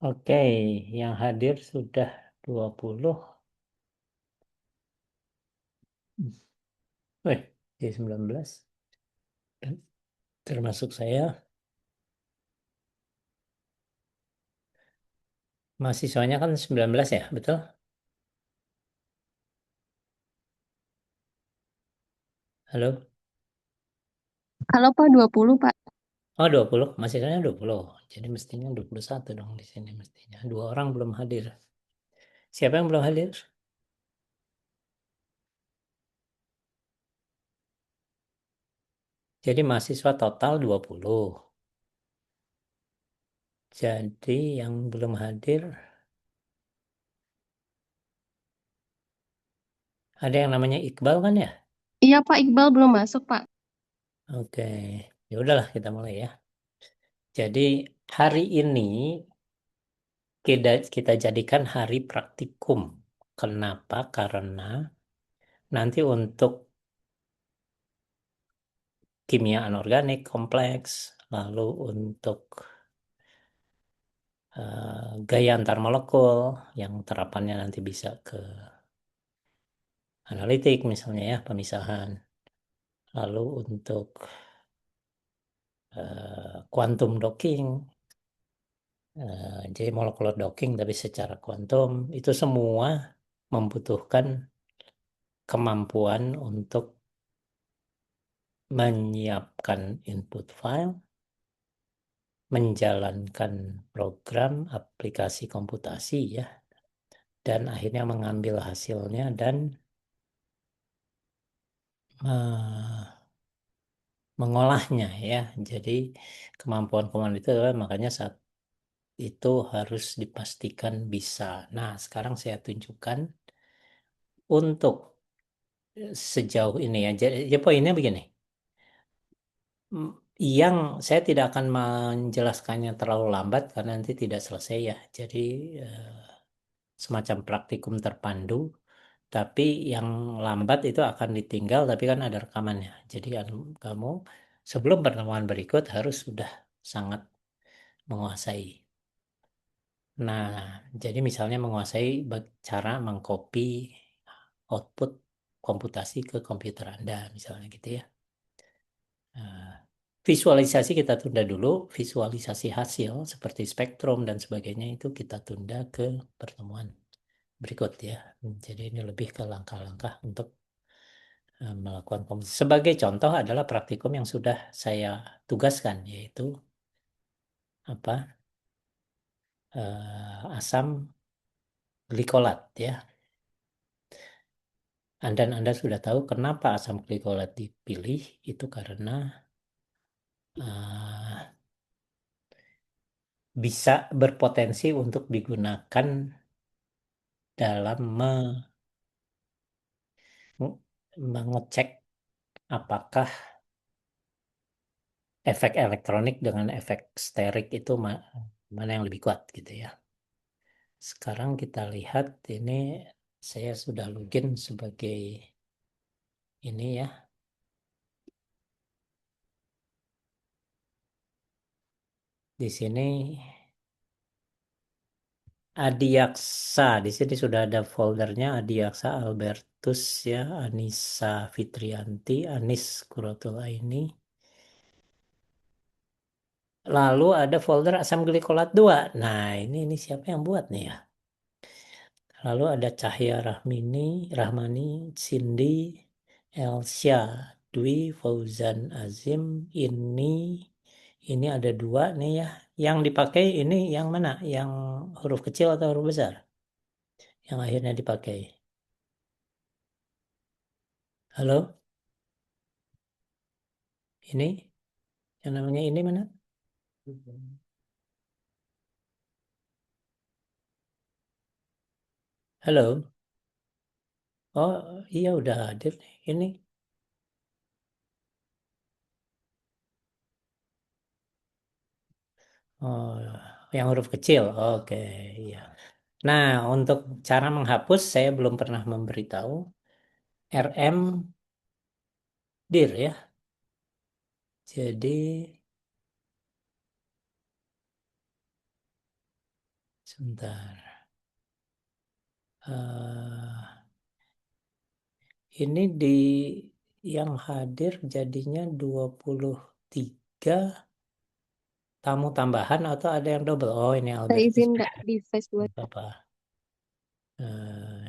Oke, yang hadir sudah 20. Weh, di 19. Termasuk saya. Mahasiswanya kan 19 ya, betul? Halo? Halo Pak, 20 Pak. Oh, 20. Mahasiswanya 20. Jadi mestinya 21 dong di sini mestinya. Dua orang belum hadir. Siapa yang belum hadir? Jadi mahasiswa total 20. Jadi yang belum hadir, ada yang namanya Iqbal kan ya? Iya Pak, Iqbal belum masuk Pak. Oke, ya udahlah kita mulai ya. Jadi hari ini kita jadikan hari praktikum. Kenapa? Karena nanti untuk kimia anorganik kompleks, lalu untuk gaya antar molekul yang terapannya nanti bisa ke analitik misalnya ya, pemisahan. Lalu untuk quantum docking, jadi molekular docking tapi secara kuantum, itu semua membutuhkan kemampuan untuk menyiapkan input file, menjalankan program aplikasi komputasi ya, dan akhirnya mengambil hasilnya dan mengolahnya ya. Jadi kemampuan-kemampuan itu adalah makanya saat itu harus dipastikan bisa. Nah, sekarang saya tunjukkan untuk sejauh ini ya. Jadi poinnya begini. M- Yang saya tidak akan menjelaskannya terlalu lambat karena nanti tidak selesai ya. Jadi semacam praktikum terpandu. Tapi yang lambat itu akan ditinggal, tapi kan ada rekamannya. Jadi kamu sebelum pertemuan berikut harus sudah sangat menguasai. Nah, jadi misalnya menguasai cara mengcopy output komputasi ke komputer Anda, misalnya gitu ya. Nah, visualisasi kita tunda dulu, visualisasi hasil seperti spektrum dan sebagainya itu kita tunda ke pertemuan berikut ya. Jadi ini lebih ke langkah-langkah untuk melakukan kompetisi. Sebagai contoh adalah praktikum yang sudah saya tugaskan, yaitu apa asam glikolat ya. Dan Anda sudah tahu kenapa asam glikolat dipilih, itu karena uh, bisa berpotensi untuk digunakan dalam mengecek apakah efek elektronik dengan efek sterik itu mana yang lebih kuat gitu ya. Sekarang kita lihat ini saya sudah login sebagai ini ya. Di sini Adiaksa, di sini sudah ada foldernya Adiaksa Albertus ya, Anissa Fitrianti, Anis Kuratul Aini. Lalu ada folder asam glikolat 2. Nah, ini siapa yang buat nih ya? Lalu ada Cahya Rahmani, Cindy, Elsya, Dwi, Fauzan Azim. Ini ada dua nih ya. Yang dipakai ini yang mana? Yang huruf kecil atau huruf besar? Yang akhirnya dipakai. Halo, ini yang namanya ini mana? Halo. Oh iya udah hadir nih. Ini oh yang huruf kecil. Oke, iya. Nah, untuk cara menghapus saya belum pernah memberitahu. RM dir ya. Jadi Sebentar. Eh, ini di yang hadir jadinya 23 tamu tambahan atau ada yang double? Oh, ini Saya Albertus. izin nggak di face dulu. Apa?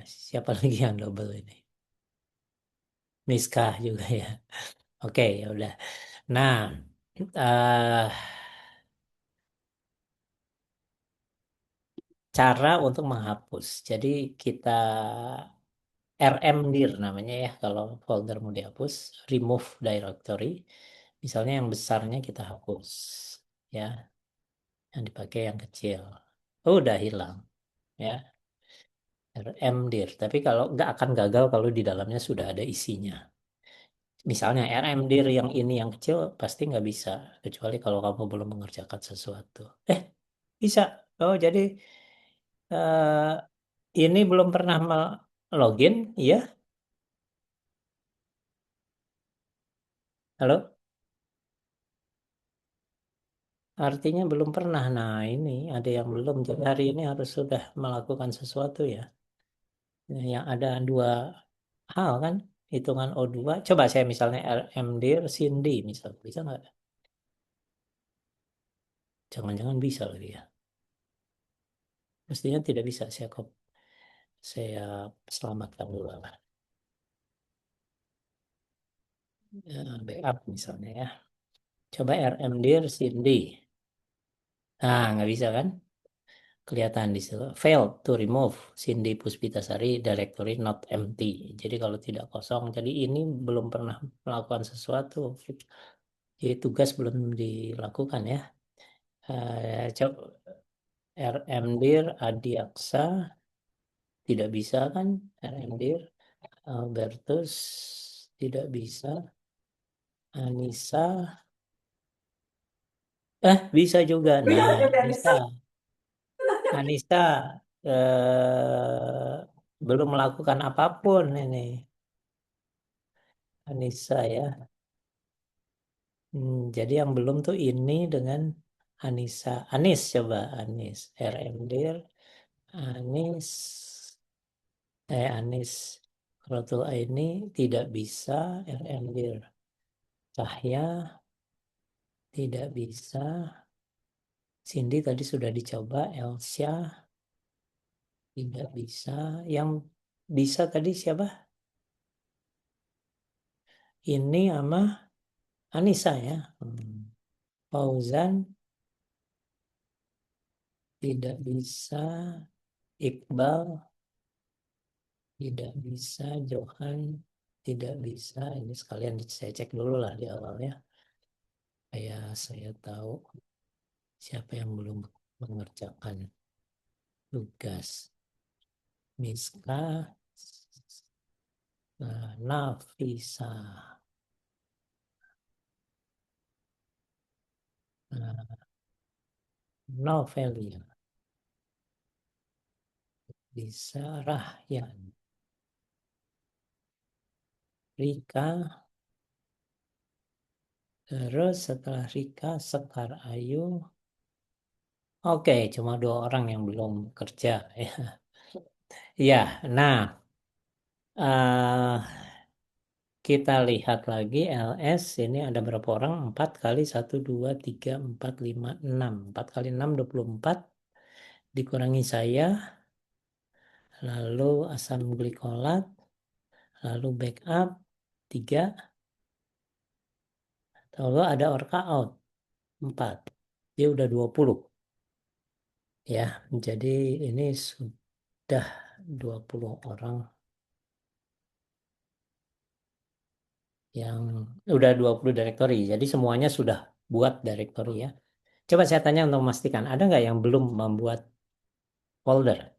Siapa lagi yang double ini? Miska juga ya. Oke, ya udah. Nah, eh, cara untuk menghapus. Jadi kita RMDIR namanya ya kalau folder mau dihapus, remove directory. Misalnya yang besarnya kita hapus, ya, yang dipakai yang kecil. Oh, udah hilang, ya. RMDIR. Tapi kalau nggak akan gagal kalau di dalamnya sudah ada isinya. Misalnya RMDIR yang ini yang kecil pasti nggak bisa, kecuali kalau kamu belum mengerjakan sesuatu. Eh, bisa. Oh, jadi eh, ini belum pernah login, iya? Halo? Artinya belum pernah. Nah, ini ada yang belum. Jadi hari ini harus sudah melakukan sesuatu ya. Yang ada dua hal kan, hitungan O2. Coba saya misalnya RMDIR Cindy misal. Bisa nggak? Jangan-jangan bisa lagi ya. Mestinya tidak bisa. Saya selamatkan dulu lah. Ya, backup misalnya ya. Coba RMDIR Cindy. Nah, nggak bisa kan? Kelihatan di situ. Failed to remove Cindy Puspitasari directory not empty. Jadi kalau tidak kosong, jadi ini belum pernah melakukan sesuatu. Jadi tugas belum dilakukan ya. Coba RMDIR Adiaksa tidak bisa kan? RMDIR Albertus tidak bisa. Anissa bisa juga. Nah, Anissa belum melakukan apapun ini. Anissa ya. Jadi yang belum tuh ini dengan Anissa. Anis coba Anis. RMDIR Anis. Anis. Rotul ini tidak bisa. RMDIR Cahya tidak bisa. Cindy tadi sudah dicoba. Elsa tidak bisa. Yang bisa tadi siapa? Ini sama Anissa ya. Fauzan tidak bisa. Iqbal tidak bisa. Johan tidak bisa. Ini sekalian saya cek dulu lah di awalnya. Supaya saya tahu siapa yang belum mengerjakan tugas. Miska, Nafisa, nah, Novelia, bisa Rahyan, Rika, terus setelah Rika, Sekar Ayu. Oke, cuma dua orang yang belum kerja ya. Ya, nah eh, kita lihat lagi LS ini ada berapa orang? 4 kali 1, 2, 3, 4, 5, 6. 4 kali 6, 24. Dikurangi saya, lalu asam glikolat, lalu backup, 3. Lalu ada orka out, 4. Dia udah 20. Ya, jadi ini sudah 20 orang yang udah 20 directory. Jadi semuanya sudah buat directory ya. Coba saya tanya untuk memastikan, ada nggak yang belum membuat folder?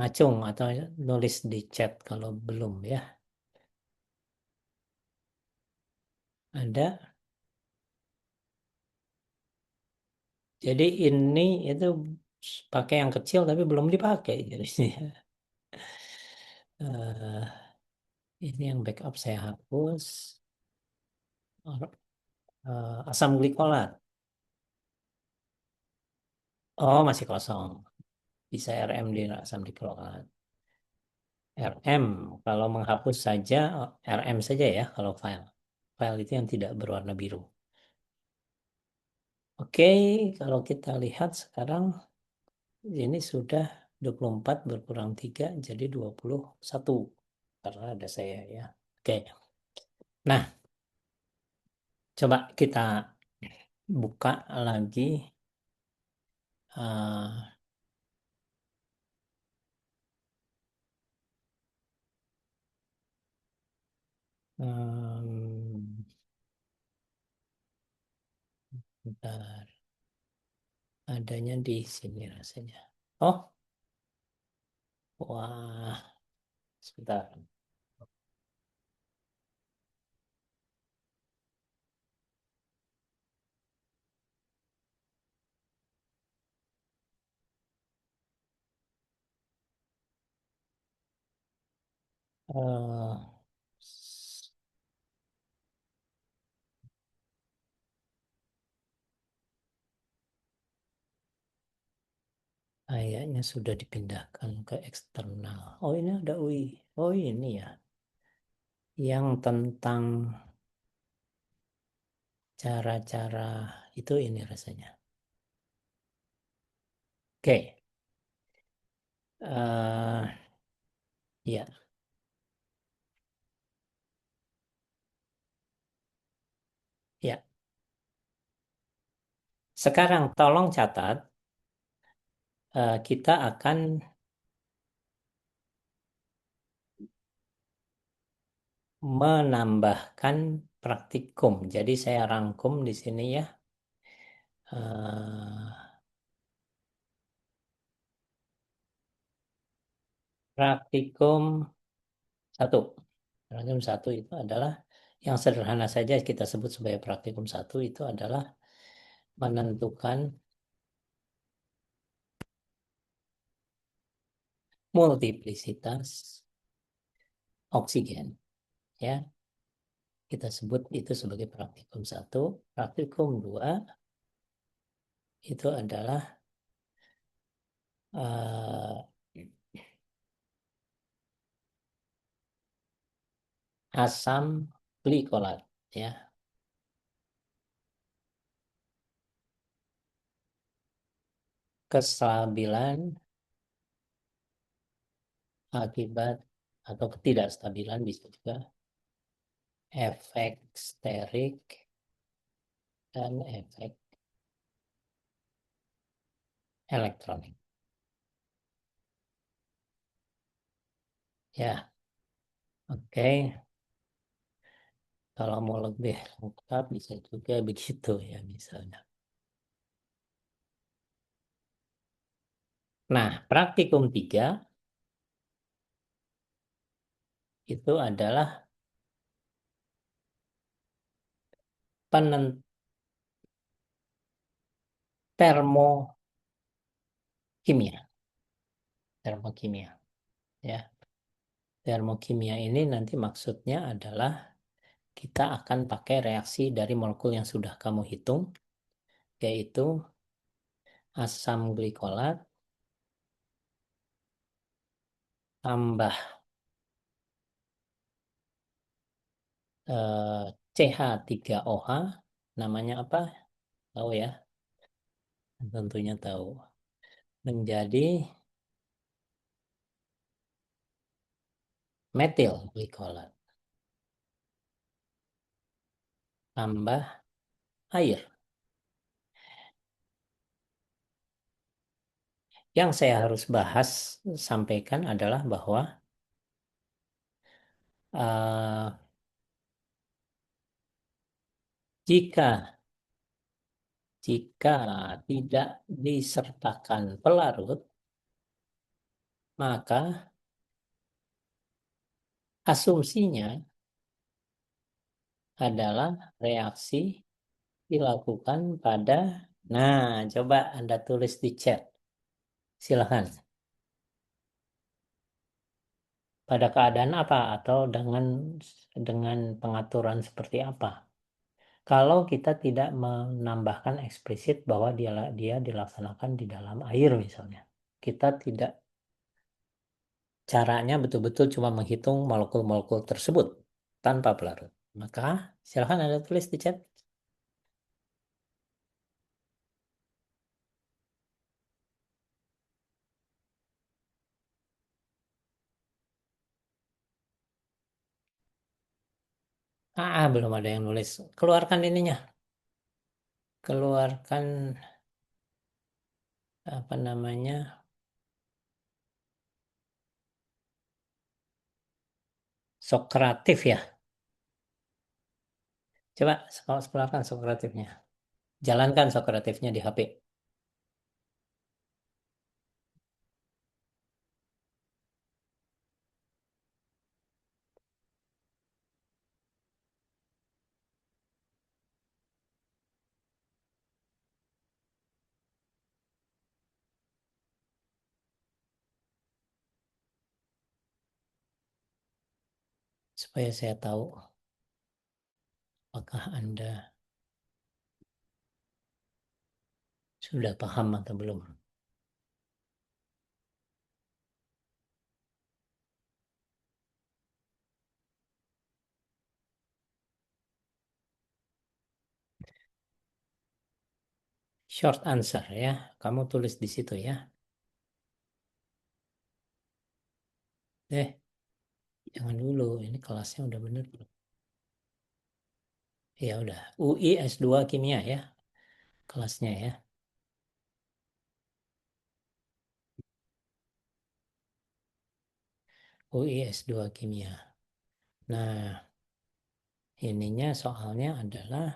Ngacung atau nulis di chat kalau belum ya. Ada. Jadi ini itu pakai yang kecil tapi belum dipakai. Jadi ini yang backup saya hapus. Asam glikolat. Oh, masih kosong. Bisa RM di asam diklorat. RM, kalau menghapus saja, RM saja ya kalau file. File itu yang tidak berwarna biru. Oke, kalau kita lihat sekarang ini sudah 24 berkurang 3 jadi 21. Karena ada saya ya. Oke, nah coba kita buka lagi. eh, em, bentar, adanya di sini rasanya. Oh, wah, sebentar. Eh, Kayaknya sudah dipindahkan ke eksternal. Oh, ini ada UI. Oh, ini ya. Yang tentang cara-cara itu ini rasanya. Oke. Ya, ya. Sekarang tolong catat, kita akan menambahkan praktikum. Jadi saya rangkum di sini ya. Eh, Praktikum satu. Praktikum satu itu adalah yang sederhana saja kita sebut sebagai praktikum satu itu adalah menentukan multiplisitas oksigen. Ya, kita sebut itu sebagai praktikum satu. Praktikum dua itu adalah eh, asam glikolat. Ya, kestabilan akibat atau ketidakstabilan bisa juga efek sterik dan efek elektronik. Ya, oke. Kalau mau lebih lengkap bisa juga begitu ya misalnya. Nah, praktikum 3 itu adalah penentuan termokimia, termokimia ya. Termokimia ini nanti maksudnya adalah kita akan pakai reaksi dari molekul yang sudah kamu hitung, yaitu asam glikolat tambah CH3OH, namanya apa? Tahu ya? Tentunya tahu. Menjadi metil glikolat tambah air. Yang saya harus bahas sampaikan adalah bahwa eh, jika jika tidak disertakan pelarut, maka asumsinya adalah reaksi dilakukan pada, nah, coba Anda tulis di chat. Silakan. Pada keadaan apa atau dengan pengaturan seperti apa? Kalau kita tidak menambahkan eksplisit bahwa dia dilaksanakan di dalam air misalnya. Kita tidak caranya betul-betul cuma menghitung molekul-molekul tersebut tanpa pelarut. Maka silakan Anda tulis di chat. Belum ada yang nulis. Keluarkan ininya. Keluarkan apa namanya? Sokratif ya. Coba keluarkan Sokratifnya. Jalankan Sokratifnya di HP supaya saya tahu apakah Anda sudah paham atau belum. Short answer ya. Kamu tulis di situ ya. Jangan dulu. Ini kelasnya udah bener belum? Ya udah. UI S2 Kimia ya. Kelasnya ya. UI S2 Kimia. Nah, ininya soalnya adalah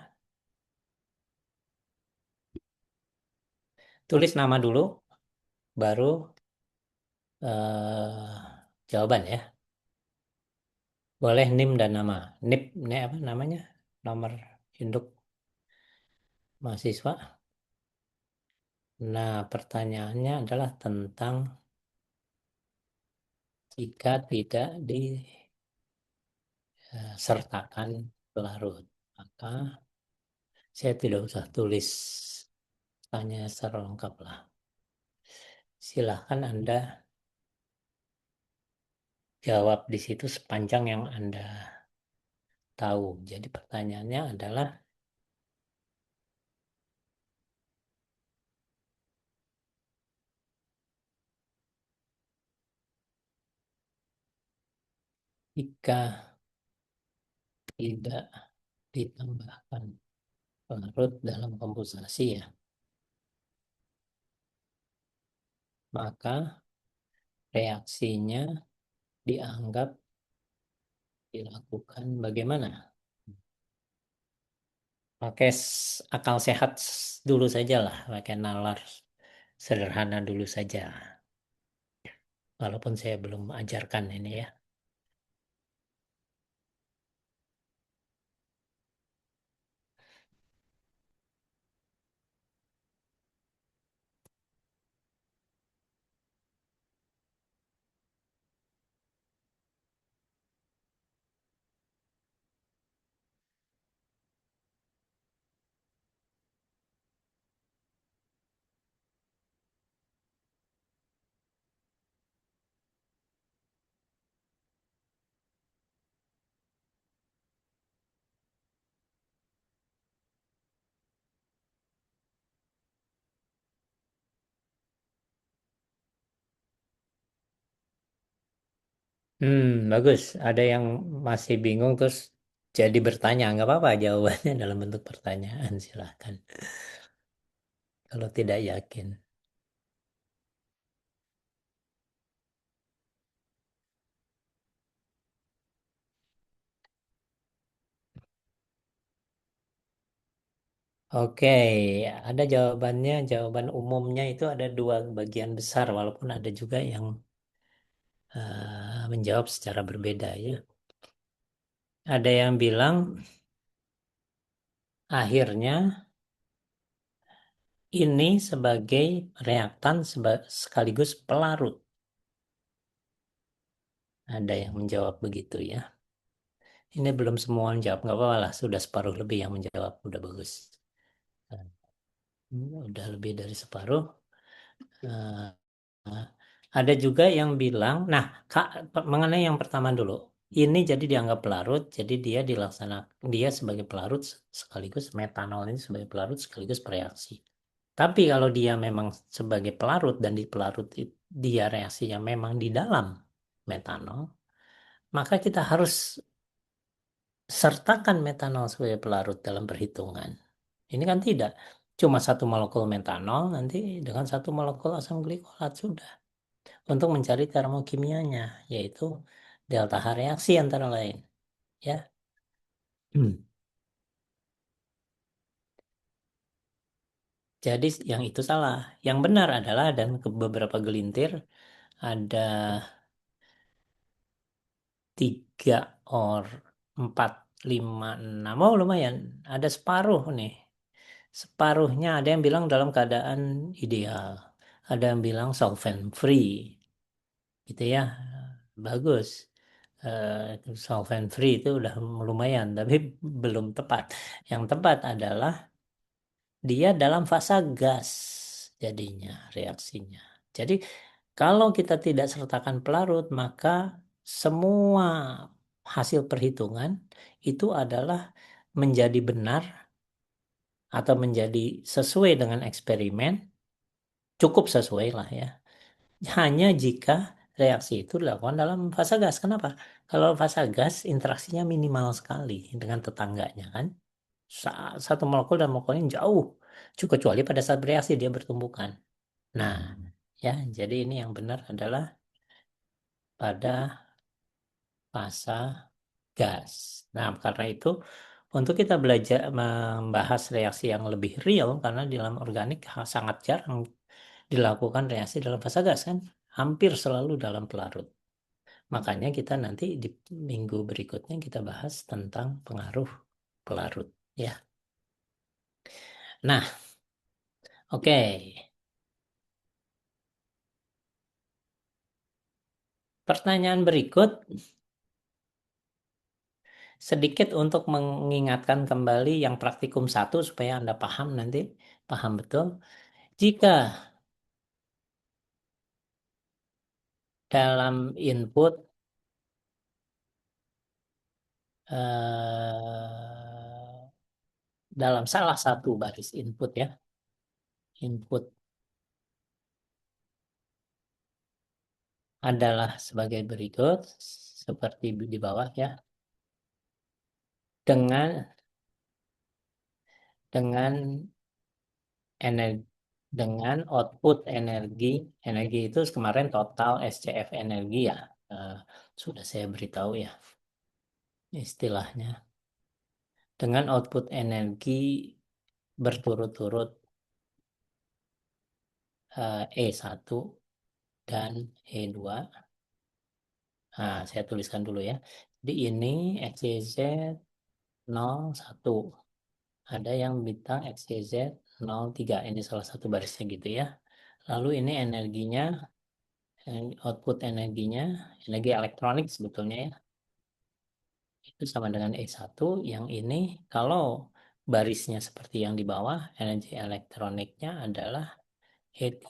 tulis nama dulu, baru jawaban ya. Boleh NIM dan nama. NIP, ini apa namanya? Nomor induk mahasiswa. Nah, pertanyaannya adalah tentang jika tidak disertakan pelarut. Maka saya tidak usah tulis tanya secara lengkap lah. Silahkan Anda jawab di situ sepanjang yang Anda tahu. Jadi pertanyaannya adalah jika tidak ditambahkan pelarut dalam komposisi ya, maka reaksinya dianggap dilakukan bagaimana? Pakai akal sehat dulu saja lah, pakai nalar sederhana dulu saja. Walaupun saya belum ajarkan ini ya. Bagus. Ada yang masih bingung terus jadi bertanya. Nggak apa-apa jawabannya dalam bentuk pertanyaan. Silahkan. Kalau tidak yakin. Oke, ada jawabannya. Jawaban umumnya itu ada dua bagian besar, walaupun ada juga yang menjawab secara berbeda ya. Ada yang bilang akhirnya ini sebagai reaktan sekaligus pelarut. Ada yang menjawab begitu ya. Ini belum semua menjawab, nggak apa-apa lah. Sudah separuh lebih yang menjawab, udah bagus. Nah, udah lebih dari separuh. Nah, ada juga yang bilang, nah, Kak, mengenai yang pertama dulu, ini jadi dianggap pelarut, jadi dia dilaksanakan, dia sebagai pelarut sekaligus metanol ini sebagai pelarut sekaligus bereaksi. Tapi kalau dia memang sebagai pelarut dan di pelarut dia reaksinya memang di dalam metanol, maka kita harus sertakan metanol sebagai pelarut dalam perhitungan. Ini kan tidak. Cuma satu molekul metanol nanti dengan satu molekul asam glikolat sudah. Untuk mencari termokimianya, yaitu delta H reaksi antara lain. Ya. Hmm. Jadi yang itu salah. Yang benar adalah dan ke beberapa gelintir ada 3 or 4, 5, 6. Oh lumayan. Ada separuh nih. Separuhnya ada yang bilang dalam keadaan ideal. Ada yang bilang solvent free. Gitu ya. Bagus. Solvent free itu udah lumayan. Tapi belum tepat. Yang tepat adalah dia dalam fase gas jadinya reaksinya. Jadi kalau kita tidak sertakan pelarut, maka semua hasil perhitungan itu adalah menjadi benar atau menjadi sesuai dengan eksperimen, cukup sesuai lah ya. Hanya jika reaksi itu dilakukan dalam fase gas. Kenapa? Kalau fase gas interaksinya minimal sekali dengan tetangganya kan. Satu molekul dan molekul yang jauh. Kecuali pada saat bereaksi dia bertumbukan. Nah, ya, jadi ini yang benar adalah pada fase gas. Nah, karena itu untuk kita belajar membahas reaksi yang lebih real karena di dalam organik sangat jarang dilakukan reaksi dalam fase gas kan, hampir selalu dalam pelarut. Makanya kita nanti di minggu berikutnya kita bahas tentang pengaruh pelarut ya. Nah, oke. Pertanyaan berikut sedikit untuk mengingatkan kembali yang praktikum satu supaya Anda paham nanti, paham betul. Jika dalam input dalam salah satu baris input ya, input adalah sebagai berikut seperti di bawah ya, dengan dengan energi dengan output energi itu kemarin total SCF energi ya. Eh, Sudah saya beritahu ya istilahnya, dengan output energi berturut-turut E1 dan E2. Nah, saya tuliskan dulu ya. Jadi ini XYZ 01. Ada yang bintang XYZ 03. Ini salah satu barisnya gitu ya. Lalu ini energinya, output energinya, energi elektronik sebetulnya ya. Itu sama dengan E1. Yang ini kalau barisnya seperti yang di bawah, energi elektroniknya adalah E3.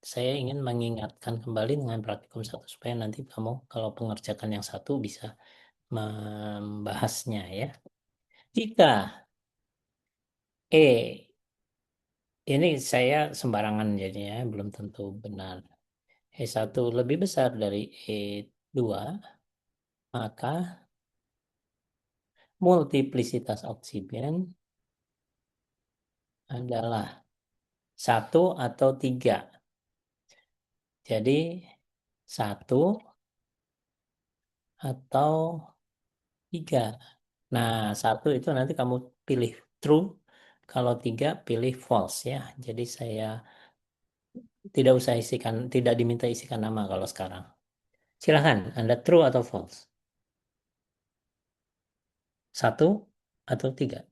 Saya ingin mengingatkan kembali dengan praktikum satu supaya nanti kamu kalau pengerjakan yang satu bisa membahasnya ya. Jika E ini saya sembarangan jadinya belum tentu benar. E1 lebih besar dari E2, maka multiplisitas oksigen adalah 1 atau 3. Jadi 1 atau 3. Nah, 1 itu nanti kamu pilih true, kalau 3 pilih false ya. Jadi saya tidak usah isikan, tidak diminta isikan nama kalau sekarang. Silahkan, Anda true atau false? 1 atau 3?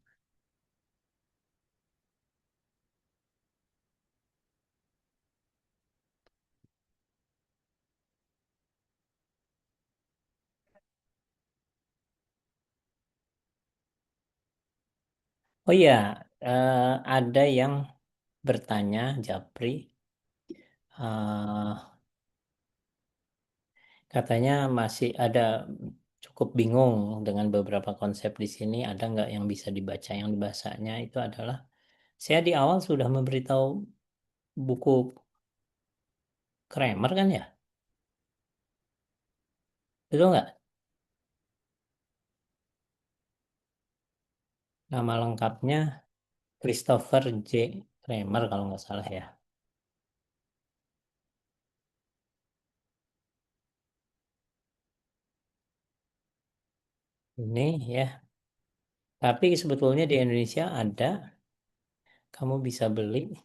Oh iya, ada yang bertanya, Japri, eh, katanya masih ada cukup bingung dengan beberapa konsep di sini. Ada nggak yang bisa dibaca? Yang dibahasanya itu adalah, saya di awal sudah memberitahu buku Kramer kan ya? Betul nggak? Nama lengkapnya Christopher J. Kramer kalau nggak salah ya. Ini ya. Tapi sebetulnya di Indonesia ada, kamu bisa beli.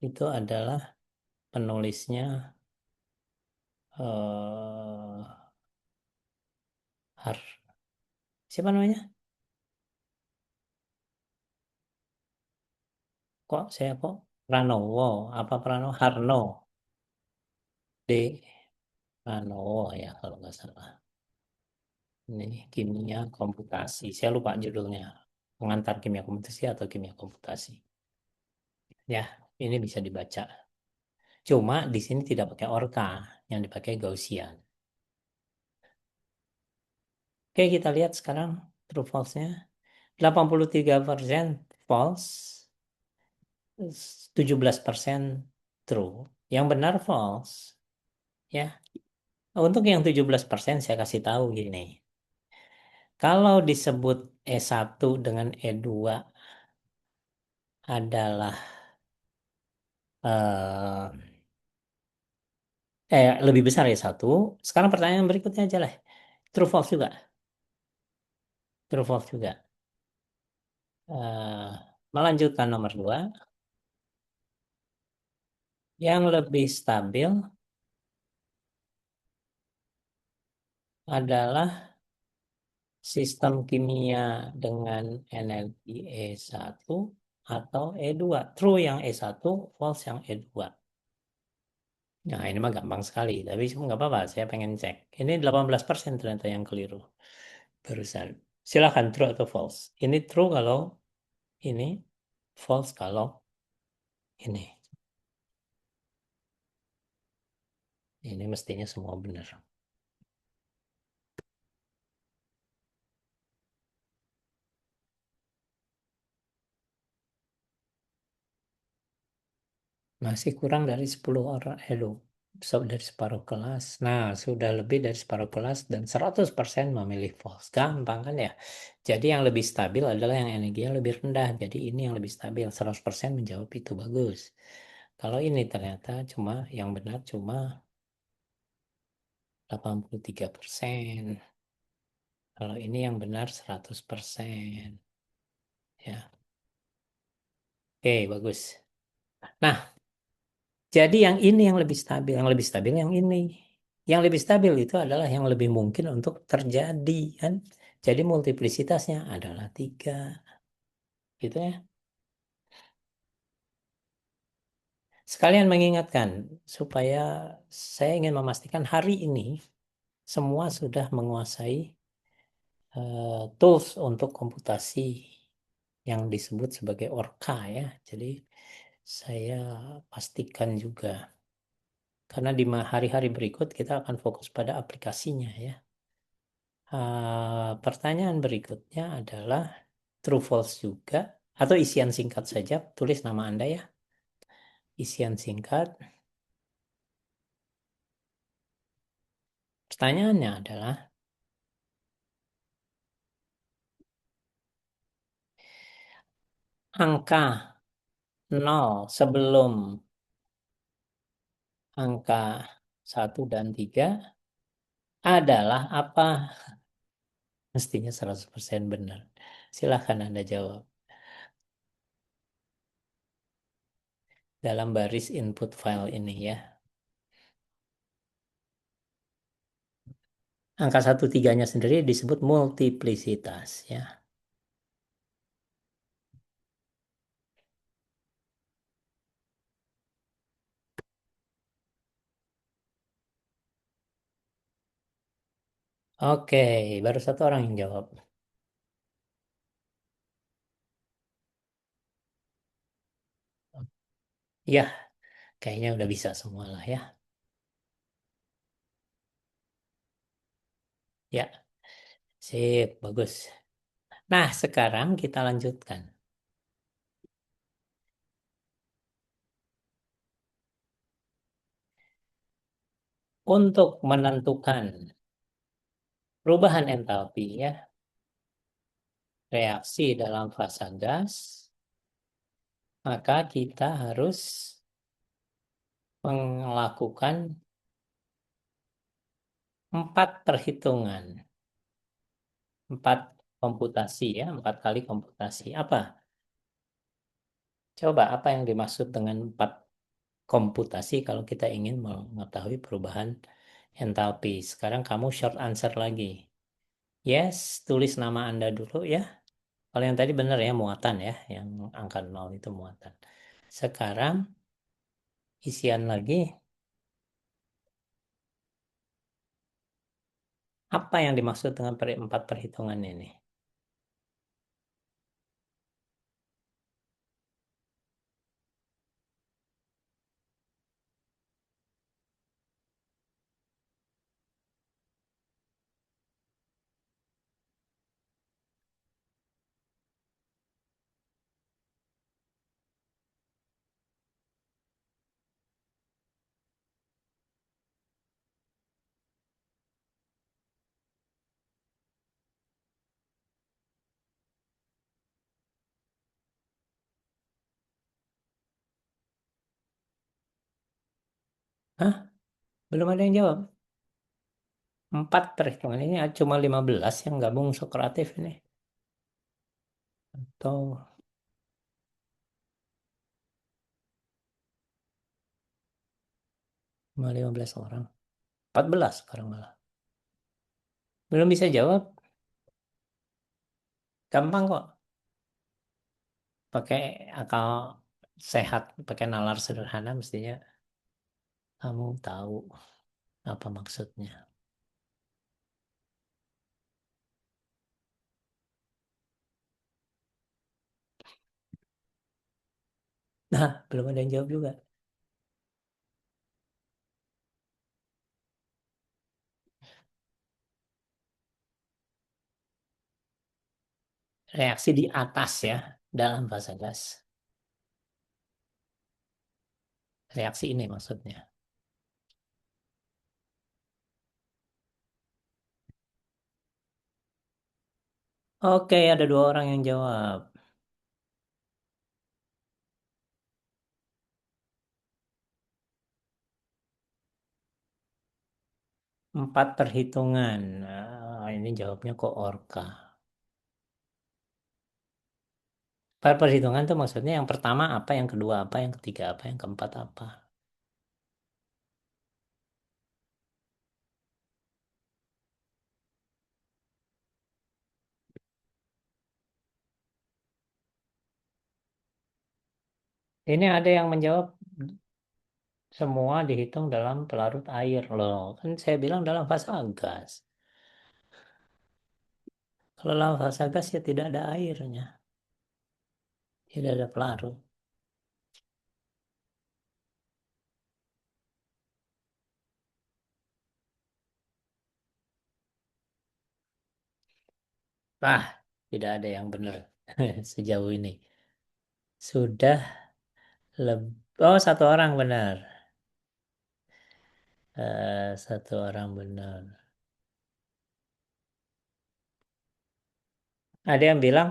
Itu adalah penulisnya Har, siapa namanya? Kok saya kok Pranowo? Apa Pranowo? Harno D. Pranowo ya kalau nggak salah. Ini kimia komputasi. Saya lupa judulnya. Pengantar kimia komputasi atau kimia komputasi. Ya, ini bisa dibaca. Cuma di sini tidak pakai Orca, yang dipakai Gaussian. Oke, kita lihat sekarang true false-nya. 83% false, 17% true. Yang benar false. Ya, untuk yang 17% saya kasih tahu gini. Kalau disebut E1 dengan E2 adalah eh, lebih besar E1. Sekarang pertanyaan berikutnya aja lah. True false juga. True false juga. Eh, Melanjutkan nomor 2. Yang lebih stabil adalah sistem kimia dengan energi E1 atau E2. True yang E1, false yang E2. Nah, ini mah gampang sekali, tapi nggak apa-apa, saya pengen cek. Ini 18% ternyata yang keliru barusan. Silakan true atau false. Ini true kalau ini, false kalau ini. Ini mestinya semua benar. Masih kurang dari 10 orang, dari separuh kelas. Nah, sudah lebih dari separuh kelas dan 100% memilih false. Gampang kan ya? Jadi yang lebih stabil adalah yang energinya lebih rendah. Jadi ini yang lebih stabil. 100% menjawab itu bagus. Kalau ini ternyata yang benar cuma 83%. Kalau ini yang benar 100%. Ya. Oke, bagus. Nah, jadi yang ini yang lebih stabil, yang lebih stabil yang ini. Yang lebih stabil itu adalah yang lebih mungkin untuk terjadi kan. Jadi multiplisitasnya adalah 3. Gitu ya. Sekalian mengingatkan supaya saya ingin memastikan hari ini semua sudah menguasai tools untuk komputasi yang disebut sebagai Orca ya. Jadi saya pastikan juga karena di hari-hari berikut kita akan fokus pada aplikasinya ya. Pertanyaan berikutnya adalah true false juga atau isian singkat saja, tulis nama Anda ya. Isian singkat. Pertanyaannya adalah angka 0 sebelum angka 1 dan 3 adalah apa? Mestinya 100% benar. Silahkan Anda jawab dalam baris input file ini ya. Angka 1 3-nya sendiri disebut multiplisitas ya. Oke, baru 1 orang yang jawab. Ya, kayaknya udah bisa semua lah ya. Ya, sip, bagus. Nah, sekarang kita lanjutkan. Untuk menentukan perubahan entalpi ya, reaksi dalam fasa gas, maka kita harus melakukan 4 perhitungan, 4 komputasi ya, 4 kali komputasi. Apa? Coba apa yang dimaksud dengan 4 komputasi kalau kita ingin mengetahui perubahan entalpi. Sekarang kamu short answer lagi. Yes, tulis nama Anda dulu ya. Kalau yang tadi benar ya, muatan ya, yang angka 0 itu muatan. Sekarang isian lagi, apa yang dimaksud dengan 4 perhitungan ini? Hah? Belum ada yang jawab. 4 perhitungan ini cuma 15 yang gabung Sokratif ini. Atau cuma 15 orang. 14 sekarang malah. Belum bisa jawab. Gampang kok. Pakai akal sehat, pakai nalar sederhana mestinya kamu tahu apa maksudnya. Nah, belum ada yang jawab juga. Reaksi di atas ya, dalam fase gas. Reaksi ini maksudnya. Oke, ada 2 orang yang jawab. 4 perhitungan. Ini jawabnya kok Orka. 4 perhitungan tuh maksudnya yang pertama apa, yang kedua apa, yang ketiga apa, yang keempat apa. Ini ada yang menjawab semua dihitung dalam pelarut air loh. Kan saya bilang dalam fase gas. Kalau dalam fase gas ya tidak ada airnya. Tidak ada pelarut. Ah, tidak ada yang benar sejauh ini. Sudah lebih. Oh, 1 orang benar. 1 orang benar. Ada yang bilang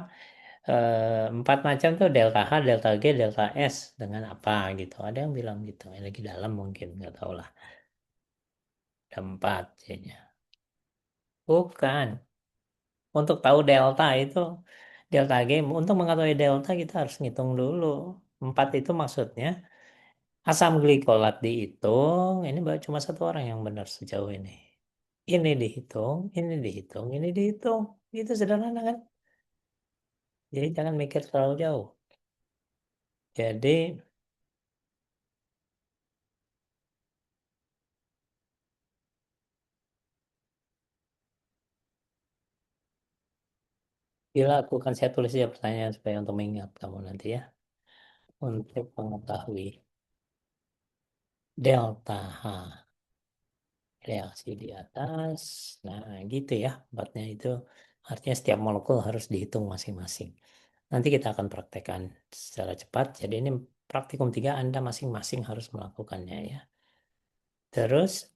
4 macam tuh delta H, delta G, delta S dengan apa gitu. Ada yang bilang gitu. Yang lagi dalam mungkin nggak tahu lah. Ada 4 kayaknya. Bukan. Untuk tahu delta itu delta G. Untuk mengetahui delta kita harus ngitung dulu. 4 itu maksudnya asam glikolat dihitung. Ini baru cuma 1 orang yang benar sejauh ini. Ini dihitung, ini dihitung, ini dihitung. Itu sederhana kan? Jadi jangan mikir terlalu jauh. Jadi dilakukan, saya tulis ya pertanyaan supaya untuk mengingat kamu nanti ya. Untuk mengetahui. delta H, reaksi di atas. Nah, gitu ya. Empatnya itu artinya setiap molekul harus dihitung masing-masing. Nanti kita akan praktekkan secara cepat. Jadi ini praktikum 3 Anda masing-masing harus melakukannya ya. Terus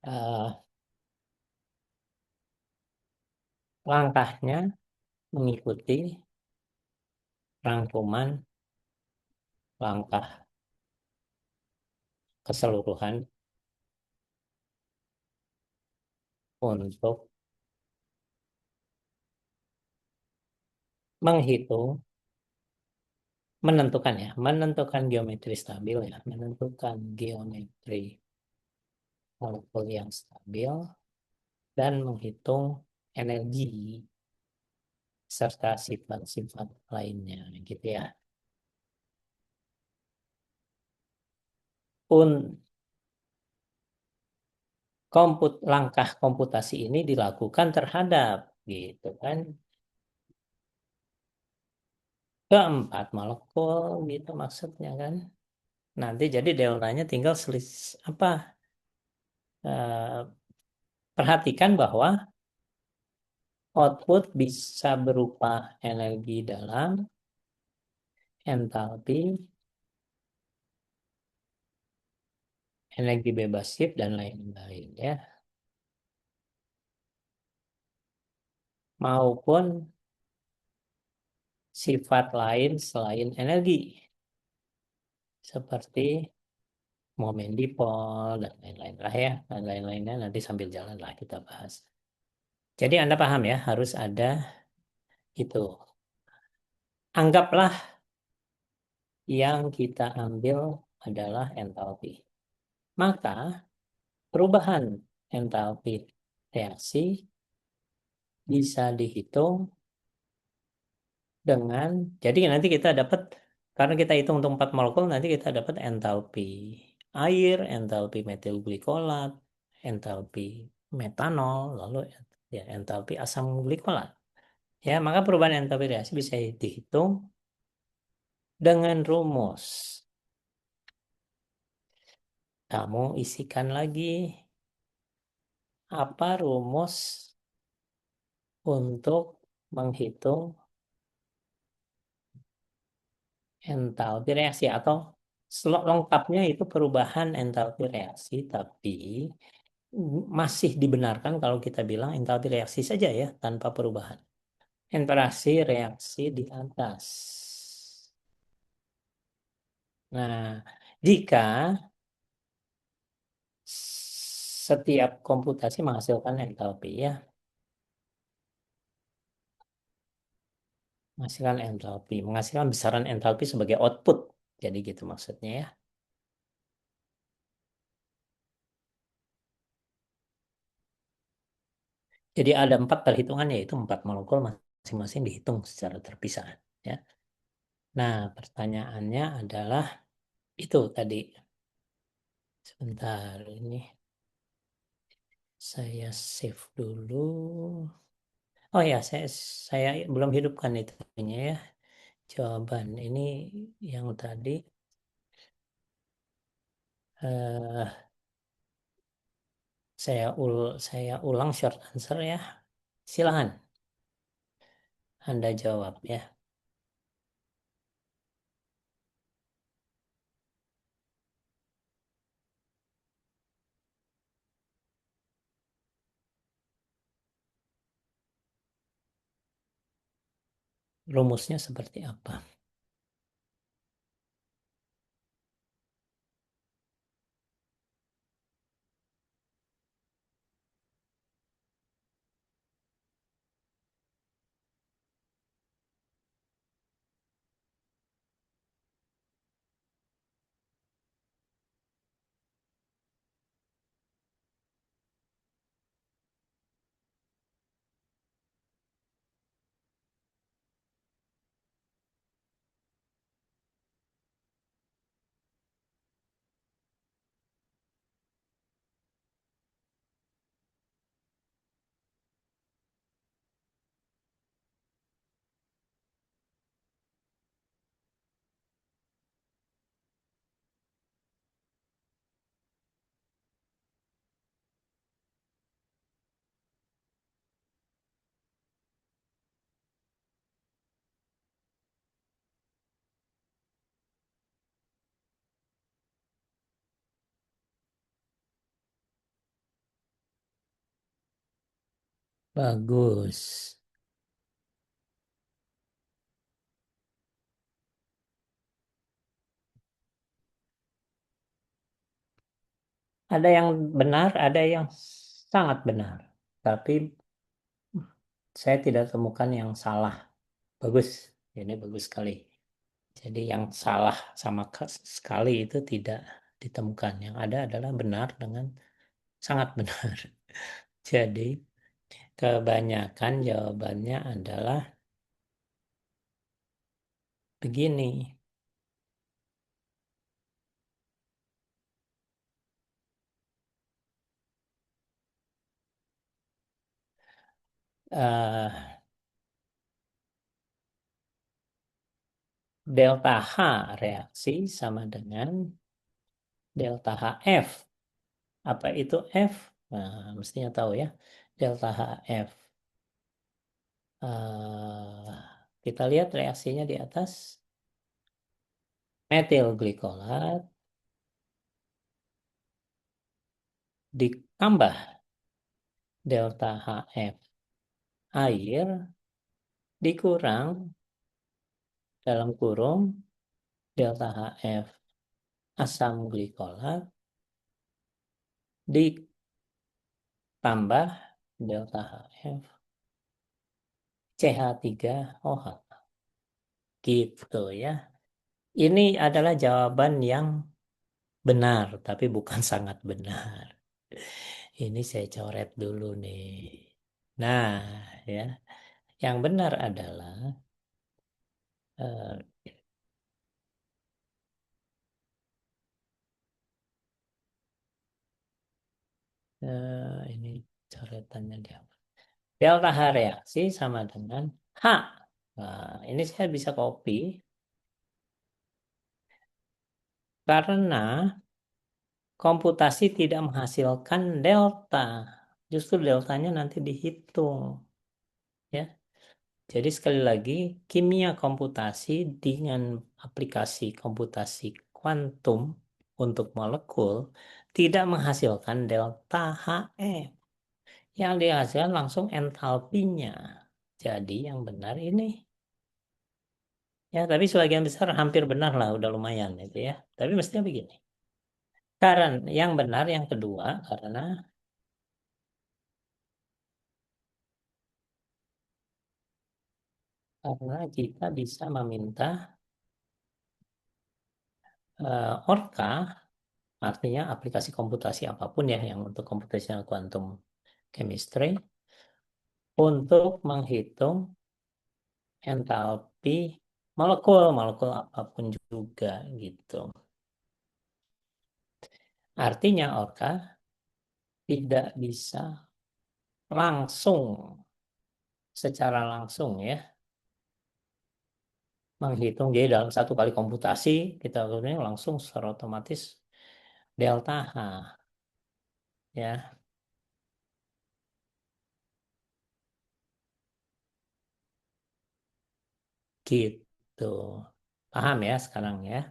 eh, langkahnya mengikuti rangkuman langkah keseluruhan untuk menghitung, menentukan ya, menentukan geometri stabil ya, menentukan geometri molekul yang stabil dan menghitung energi serta sifat-sifat lainnya gitu ya. Pun langkah komputasi ini dilakukan terhadap gitu kan keempat molekul gitu maksudnya kan. Nanti jadi deltanya tinggal apa eh, perhatikan bahwa output bisa berupa energi dalam, entalpi, energi bebas shift dan lain-lain ya. Maupun sifat lain selain energi seperti momen dipol dan lain-lain lah ya. Dan lain-lainnya nanti sambil jalan lah kita bahas. Jadi Anda paham ya, harus ada itu. Anggaplah yang kita ambil adalah entalpi. Maka perubahan entalpi reaksi bisa dihitung dengan, jadi nanti kita dapat, karena kita hitung untuk 4 molekul, nanti kita dapat entalpi air, entalpi metil glikolat, entalpi metanol, lalu ya entalpi asam glikolat. Ya, maka perubahan entalpi reaksi bisa dihitung dengan rumus. Kamu isikan lagi apa rumus untuk menghitung entalpi reaksi atau lengkapnya itu perubahan entalpi reaksi, tapi masih dibenarkan kalau kita bilang entalpi reaksi saja ya tanpa perubahan. Entalpi reaksi di atas. Nah, jika setiap komputasi menghasilkan entalpi ya, menghasilkan besaran entalpi sebagai output. Jadi gitu maksudnya ya. Jadi ada 4 perhitungan yaitu 4 molekul masing-masing dihitung secara terpisah. Ya. Nah, pertanyaannya adalah itu tadi. Sebentar ini saya save dulu. Oh ya, saya belum hidupkan itunya ya. Jawaban ini yang tadi eh, saya ulang short answer ya. Silahkan Anda jawab ya. Rumusnya seperti apa? Bagus. Ada yang benar, ada yang sangat benar. Tapi saya tidak temukan yang salah. Bagus. Ini bagus sekali. Jadi yang salah sama sekali itu tidak ditemukan. Yang ada adalah benar dengan sangat benar. Jadi kebanyakan jawabannya adalah begini. eh Delta H reaksi sama dengan delta HF. Apa itu F? Nah, mestinya tahu ya. Delta HF. Kita lihat reaksinya di atas. Metil glikolat ditambah delta HF air dikurang dalam kurung delta HF asam glikolat ditambah delta HF CH3OH. Gitu ya. Ini adalah jawaban yang benar, tapi bukan sangat benar. Ini saya coret dulu nih. Nah, ya, yang benar adalah eh, ini coretannya dia. Delta H reaksi sama dengan H. Nah, ini saya bisa copy karena komputasi tidak menghasilkan delta. Justru deltanya nanti dihitung, ya. Jadi sekali lagi, kimia komputasi dengan aplikasi komputasi kuantum untuk molekul tidak menghasilkan delta HE. Yang dihasilkan langsung entalpinya. Jadi yang benar ini. Ya, tapi sebagian besar hampir benar lah, udah lumayan itu ya. Tapi mestinya begini. Karena yang benar yang kedua, karena kita bisa meminta Orca, artinya aplikasi komputasi apapun ya yang untuk computational quantum chemistry, untuk menghitung entalpi molekul apapun juga gitu. Artinya Orca tidak bisa langsung, secara langsung ya, menghitung jadi dalam satu kali komputasi kita langsung secara otomatis delta H ya gitu. Paham ya sekarang ya.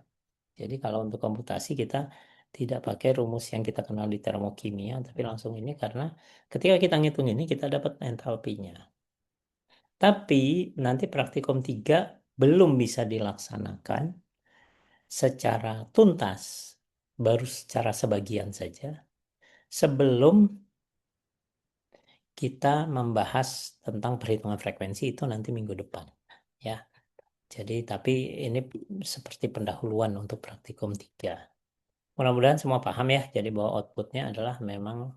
Jadi kalau untuk komputasi kita tidak pakai rumus yang kita kenal di termokimia, tapi langsung ini karena ketika kita ngitung ini kita dapat entalpinya. Tapi nanti praktikum 3 belum bisa dilaksanakan secara tuntas, baru secara sebagian saja, sebelum kita membahas tentang perhitungan frekuensi itu nanti minggu depan. Ya, jadi tapi ini seperti pendahuluan untuk praktikum 3. Mudah-mudahan semua paham ya. Jadi bahwa outputnya adalah memang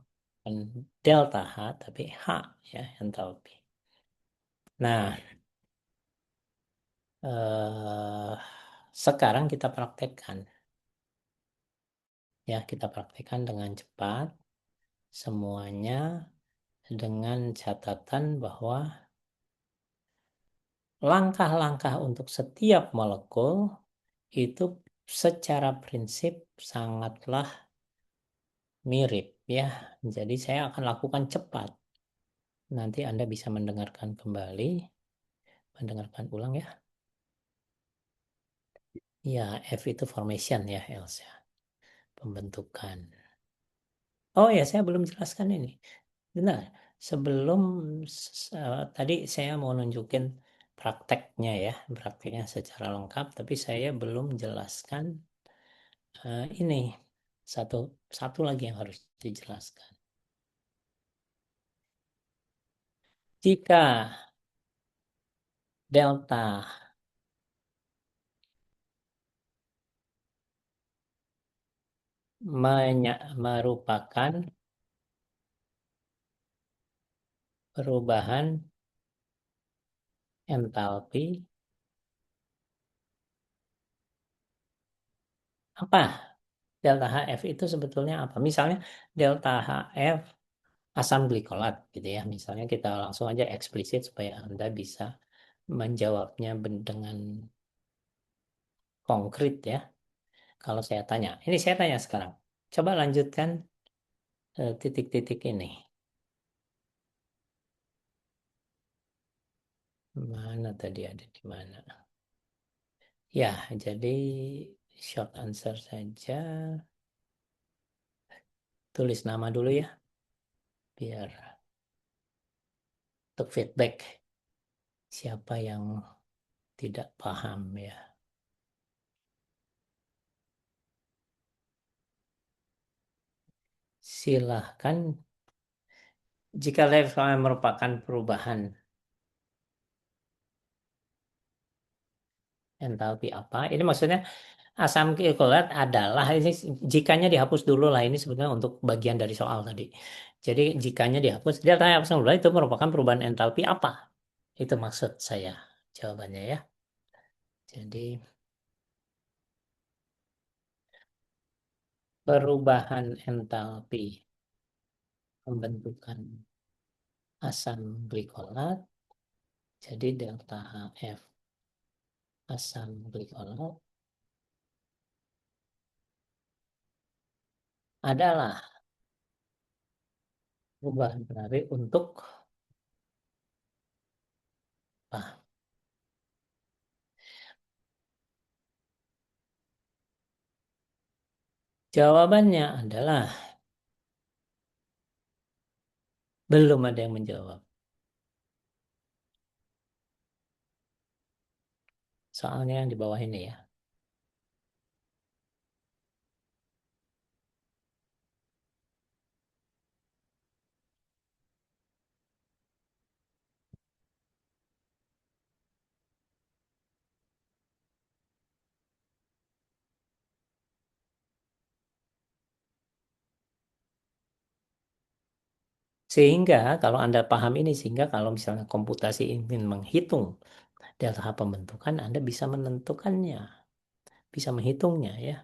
delta H tapi H ya entalpi. Nah, eh, sekarang kita praktekkan ya, kita praktekkan dengan cepat semuanya dengan catatan bahwa langkah-langkah untuk setiap molekul itu secara prinsip sangatlah mirip ya. Jadi saya akan lakukan cepat. Nanti Anda bisa mendengarkan kembali, mendengarkan ulang ya. Ya, F itu formation ya, Elsa. Pembentukan. Oh ya, saya belum jelaskan ini. Benar. sebelum tadi saya mau nunjukin prakteknya ya, prakteknya secara lengkap, tapi saya belum jelaskan ini satu satu lagi yang harus dijelaskan. Jika delta merupakan perubahan entalpi apa? Delta HF itu sebetulnya apa? Misalnya delta HF asam glikolat gitu ya. Misalnya kita langsung aja eksplisit supaya Anda bisa menjawabnya dengan konkret ya. Kalau saya tanya, ini saya tanya sekarang. Coba lanjutkan titik-titik ini. Mana tadi ada di mana? Ya, jadi short answer saja. Tulis nama dulu ya, biar untuk feedback siapa yang tidak paham ya. Silahkan jika level merupakan perubahan entalpi apa? Ini maksudnya asam glikolat adalah ini jikanya dihapus dulu lah ini sebetulnya untuk bagian dari soal tadi. Jadi jikanya dihapus, dia tanya asam glikolat itu merupakan perubahan entalpi apa? Itu maksud saya jawabannya ya. Jadi perubahan entalpi pembentukan asam glikolat jadi delta HF asam glikolat adalah perubahan berarti untuk apa? Jawabannya adalah belum ada yang menjawab. Soalnya yang di bawah ini ya. Sehingga kalau Anda paham ini, sehingga kalau misalnya komputasi ingin menghitung delta H pembentukan, Anda bisa menentukannya, bisa menghitungnya ya.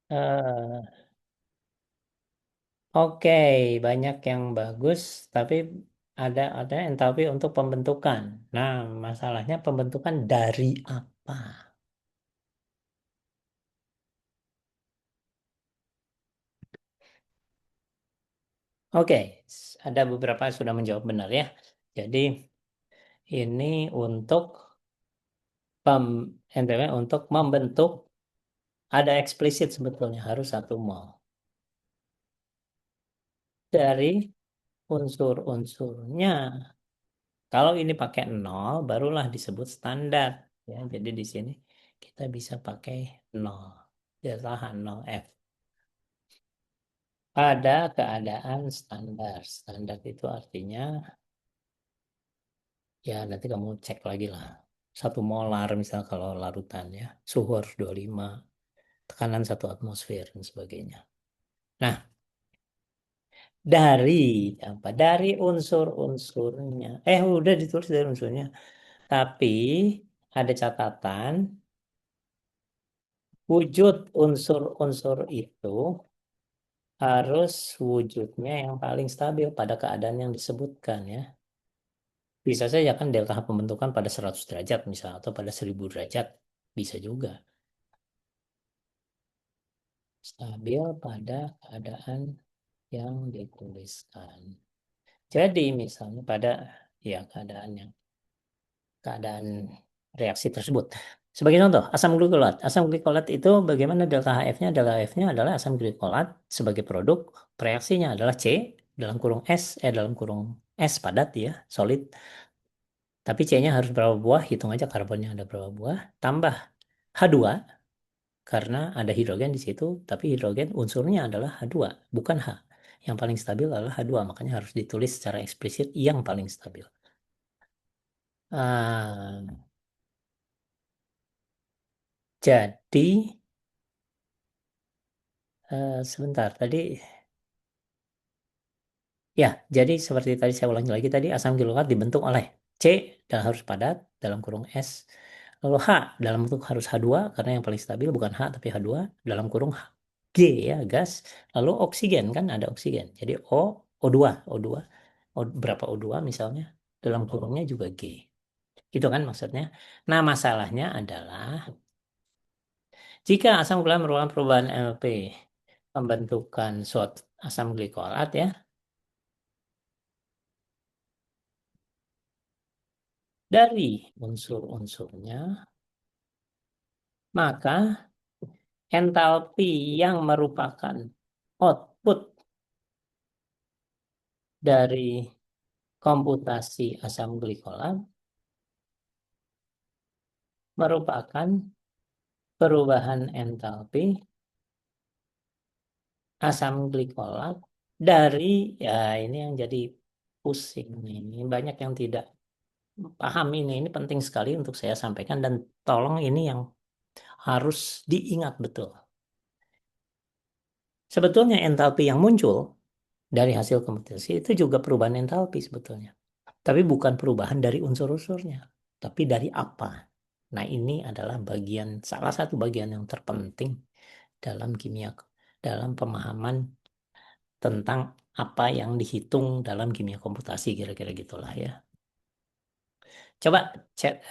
Eh, Oke, banyak yang bagus, tapi ada entalpi untuk pembentukan. Nah, masalahnya pembentukan dari apa? Oke, ada beberapa yang sudah menjawab benar ya. Jadi ini untuk pem, NTW untuk membentuk ada eksplisit sebetulnya harus 1 mol dari unsur-unsurnya. Kalau ini pakai nol, barulah disebut standar. Ya, jadi di sini kita bisa pakai nol. Delta H0F. Pada keadaan standar. Standar itu artinya, ya nanti kamu cek lagi lah. 1 molar misalnya kalau larutan ya. Suhu harus 25. Tekanan 1 atmosfer dan sebagainya. Nah, dari apa? Dari unsur-unsurnya. Udah ditulis dari unsurnya. Tapi ada catatan, wujud unsur-unsur itu harus wujudnya yang paling stabil pada keadaan yang disebutkan ya. Bisa saja kan delta H pembentukan pada 100 derajat misalnya atau pada 1000 derajat. Bisa juga. Stabil pada keadaan yang dituliskan. Jadi misalnya pada ya keadaan reaksi tersebut. Sebagai contoh, asam glikolat. Asam glikolat itu bagaimana delta HF-nya? Delta HF-nya adalah asam glikolat sebagai produk, reaksinya adalah C dalam kurung dalam kurung S padat ya, solid. Tapi C-nya harus berapa buah? Hitung aja karbonnya ada berapa buah. Tambah H2 karena ada hidrogen di situ, tapi hidrogen unsurnya adalah H2, bukan H. Yang paling stabil adalah H2, makanya harus ditulis secara eksplisit yang paling stabil. Ah, jadi sebentar tadi ya, jadi seperti tadi saya ulangi lagi tadi asam glukat dibentuk oleh C dan harus padat dalam kurung S. Lalu H dalam bentuk harus H2 karena yang paling stabil bukan H tapi H2 dalam kurung G ya, gas. Lalu oksigen kan ada oksigen. Jadi O2, O2, berapa O2 misalnya dalam kurungnya juga G. Itu kan maksudnya. Nah, masalahnya adalah jika asam gula merupakan perubahan LP pembentukan suatu asam glikolat ya dari unsur-unsurnya, maka entalpi yang merupakan output dari komputasi asam glikolat merupakan perubahan entalpi asam glikolat dari ya ini yang jadi pusing nih. Ini banyak yang tidak paham ini. Ini penting sekali untuk saya sampaikan dan tolong ini yang harus diingat betul. Sebetulnya entalpi yang muncul dari hasil komputasi itu juga perubahan entalpi sebetulnya. Tapi bukan perubahan dari unsur-unsurnya, tapi dari apa. Nah, ini adalah salah satu bagian yang terpenting dalam kimia, dalam pemahaman tentang apa yang dihitung dalam kimia komputasi, kira-kira gitulah ya. Coba cek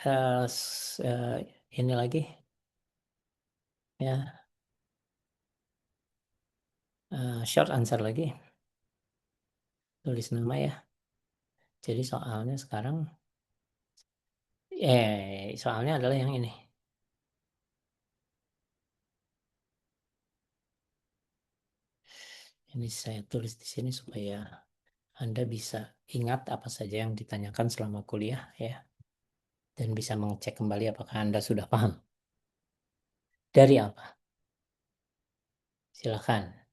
ini lagi ya, short answer lagi, tulis nama ya. Jadi soalnya adalah yang ini. Ini saya tulis di sini supaya Anda bisa ingat apa saja yang ditanyakan selama kuliah ya, dan bisa mengecek kembali apakah Anda sudah paham. Dari apa? Silakan.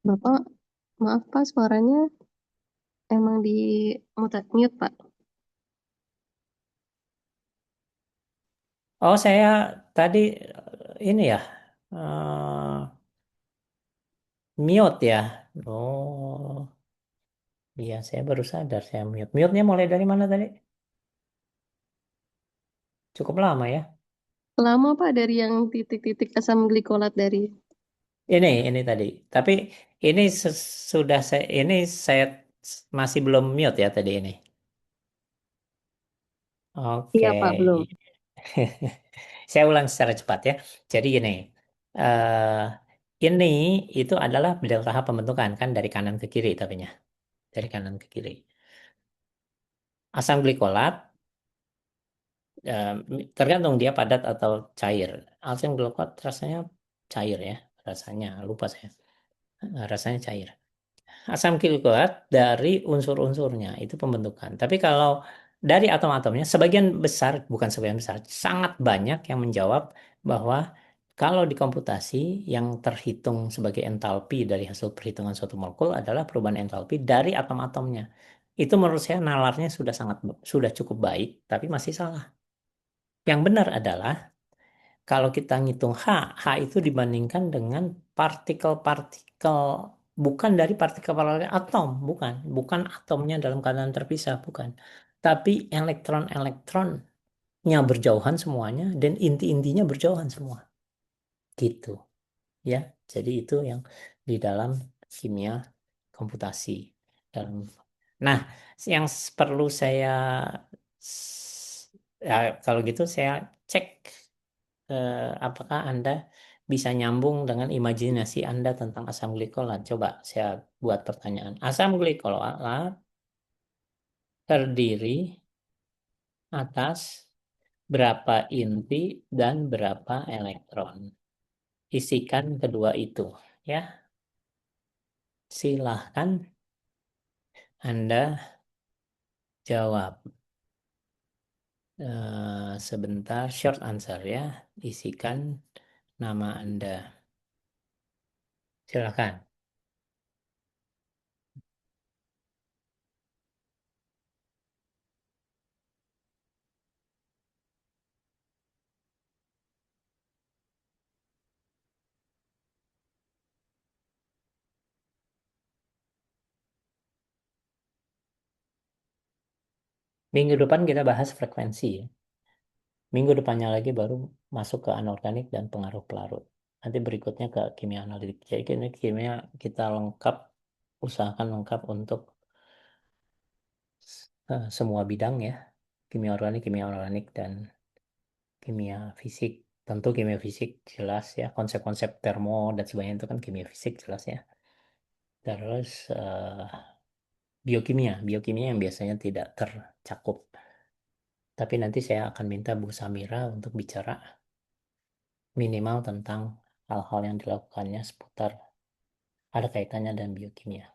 Bapak, maaf Pak, suaranya emang di mute, Pak. Oh, saya tadi ini ya, eh, mute ya. Oh, iya, saya baru sadar saya mute. Mute-nya mulai dari mana tadi? Cukup lama ya. Lama Pak dari yang titik-titik asam glikolat dari. Ini tadi. Tapi ini sudah saya masih belum mute ya tadi ini. Oke. Iya Pak, belum. Saya ulang secara cepat ya. Jadi gini, eh ini itu adalah tahap pembentukan kan dari kanan ke kiri tapinya, dari kanan ke kiri. Asam glikolat eh, tergantung dia padat atau cair. Asam glikolat rasanya cair ya, rasanya lupa saya. Rasanya cair. Asam glikolat dari unsur-unsurnya itu pembentukan. Tapi kalau dari atom-atomnya, sebagian besar, bukan sebagian besar, sangat banyak yang menjawab bahwa kalau di komputasi yang terhitung sebagai entalpi dari hasil perhitungan suatu molekul adalah perubahan entalpi dari atom-atomnya. Itu menurut saya nalarnya sudah cukup baik, tapi masih salah. Yang benar adalah kalau kita ngitung H itu dibandingkan dengan partikel-partikel, bukan dari partikel-partikel atom, bukan atomnya dalam keadaan terpisah, bukan. Tapi elektron-elektronnya berjauhan semuanya dan inti-intinya berjauhan semua. Gitu, ya. Jadi itu yang di dalam kimia komputasi. Dalam. Nah, yang perlu saya ya, kalau gitu saya cek apakah Anda bisa nyambung dengan imajinasi Anda tentang asam glikolat? Coba saya buat pertanyaan. Asam glikolat terdiri atas berapa inti dan berapa elektron? Isikan kedua itu. Ya, silahkan Anda jawab. Sebentar, short answer ya. Isikan nama Anda. Silahkan. Minggu depan kita bahas frekuensi ya. Minggu depannya lagi baru masuk ke anorganik dan pengaruh pelarut. Nanti berikutnya ke kimia analitik. Jadi ini kimia kita lengkap, usahakan lengkap untuk semua bidang ya. Kimia organik dan kimia fisik. Tentu kimia fisik jelas ya, konsep-konsep termo dan sebagainya itu kan kimia fisik jelas ya. Terus biokimia yang biasanya tidak tercakup. Tapi nanti saya akan minta Bu Samira untuk bicara minimal tentang hal-hal yang dilakukannya seputar ada kaitannya dengan biokimia.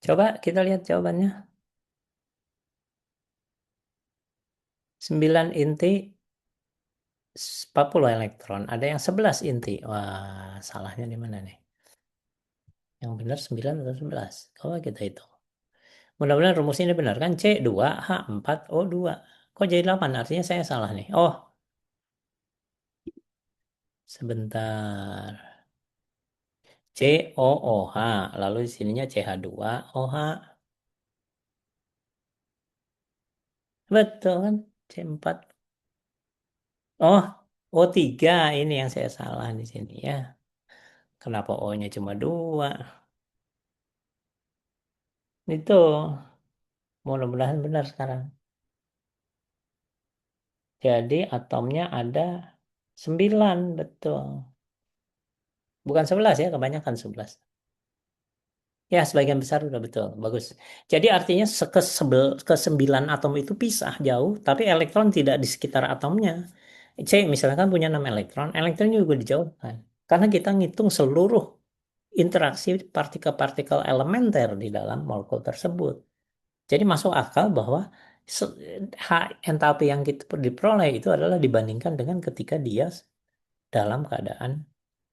Coba kita lihat jawabannya. 9 inti, 40 elektron. Ada yang 11 inti. Wah, salahnya di mana nih? Yang benar 9 atau 11? Coba kita hitung. Mudah-mudahan rumus ini benar kan? C2H4O2. Kok jadi 8? Artinya saya salah nih. Oh, sebentar. COOH. Lalu di sininya CH2OH. Betul kan? C4. Oh, O3 ini yang saya salah di sini ya. Kenapa O-nya cuma 2? Itu mudah-mudahan benar sekarang. Jadi atomnya ada 9, betul. Bukan 11 ya, kebanyakan 11. Ya, sebagian besar udah betul. Bagus. Jadi artinya ke 9 atom itu pisah jauh, tapi elektron tidak di sekitar atomnya. C misalkan punya 6 elektron, elektronnya juga dijauhkan. Karena kita ngitung seluruh interaksi partikel-partikel elementer di dalam molekul tersebut. Jadi masuk akal bahwa se- entalpi yang kita diperoleh itu adalah dibandingkan dengan ketika dia dalam keadaan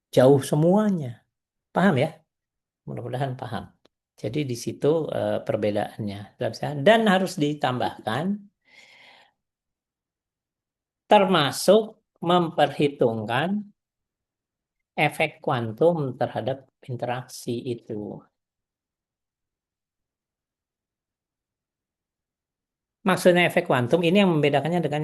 jauh semuanya. Paham ya? Mudah-mudahan paham. Jadi di situ perbedaannya. Dan harus ditambahkan termasuk memperhitungkan efek kuantum terhadap interaksi itu. Maksudnya efek kuantum ini yang membedakannya dengan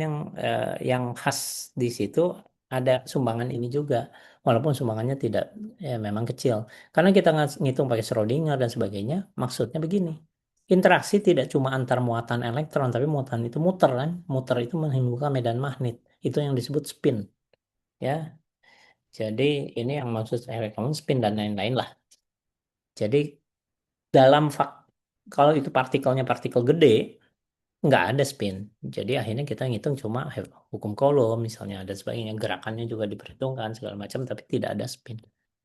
yang khas di situ ada sumbangan ini juga, walaupun sumbangannya tidak memang kecil. Karena kita ngitung pakai Schrodinger dan sebagainya, maksudnya begini. Interaksi tidak cuma antar muatan elektron, tapi muatan itu muter kan, muter itu menimbulkan medan magnet. Itu yang disebut spin, ya. Jadi ini yang maksud efek kuantum spin dan lain-lain lah. Jadi dalam kalau itu partikelnya partikel gede, nggak ada spin. Jadi akhirnya kita ngitung cuma hukum Coulomb misalnya ada sebagainya. Gerakannya juga diperhitungkan segala macam, tapi tidak ada spin.